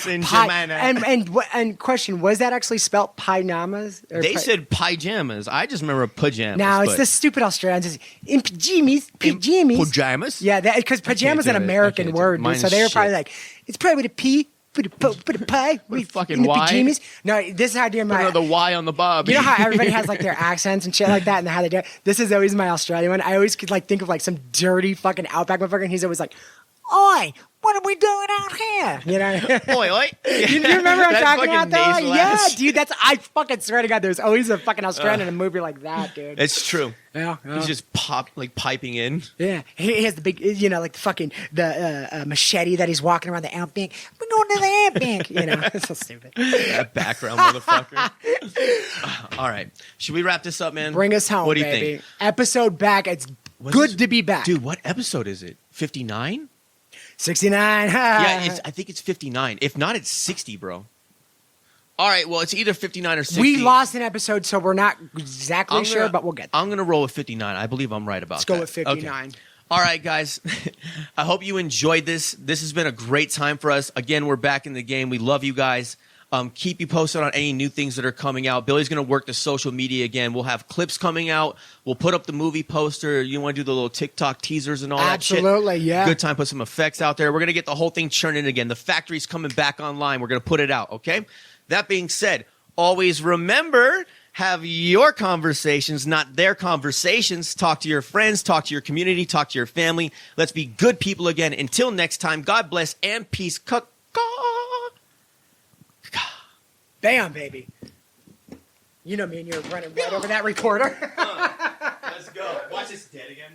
in Pyjamas. And question, was that actually spelled Pyjamas? They said Pyjamas. I just remember Pyjamas. No, it's the stupid Australians. In Pyjamas. Pyjamas? Yeah, because Pyjamas is an American word. So they were probably like, it's probably with a P. Put a pie. We fucking Y. Pajamas. No, this is how I do my... the Y on the bob. You know how everybody has like their accents and shit like that and how they do it? This is always my Australian one. I always could like think of like some dirty fucking outback motherfucker and he's always like, oi, what are we doing out here? You know? Oi, oi. You remember what I'm talking about though? Yeah, ass. dude, I fucking swear to God, there's always a fucking Australian in a movie like that, dude. It's true. Yeah. He's just piping in. Yeah. He has the big, like the fucking, machete that he's walking around the outbank. We're going to the outbank. It's so stupid. That background motherfucker. All right. Should we wrap this up, man? Bring us home, What do you baby. think? Episode back. It's good to be back. Dude, what episode is it? 59? 69. Yeah, I think it's 59. If not, it's 60, bro. All right, well, it's either 59 or 60. We lost an episode, so we're not exactly sure, but we'll get there. I'm going to roll with 59. I believe I'm right about that. Let's go with 59. Okay. All right, guys. I hope you enjoyed this. This has been a great time for us. Again, we're back in the game. We love you guys. Keep you posted on any new things that are coming out. Billy's going to work the social media again. We'll have clips coming out. We'll put up the movie poster. You want to do the little TikTok teasers and all that shit? Absolutely, yeah. Good time. Put some effects out there. We're going to get the whole thing churning again. The factory's coming back online. We're going to put it out, okay? That being said, always remember, have your conversations, not their conversations. Talk to your friends. Talk to your community. Talk to your family. Let's be good people again. Until next time, God bless and peace. Bam, baby. You know me and you're running right over that recorder. Let's go. Watch this dead again.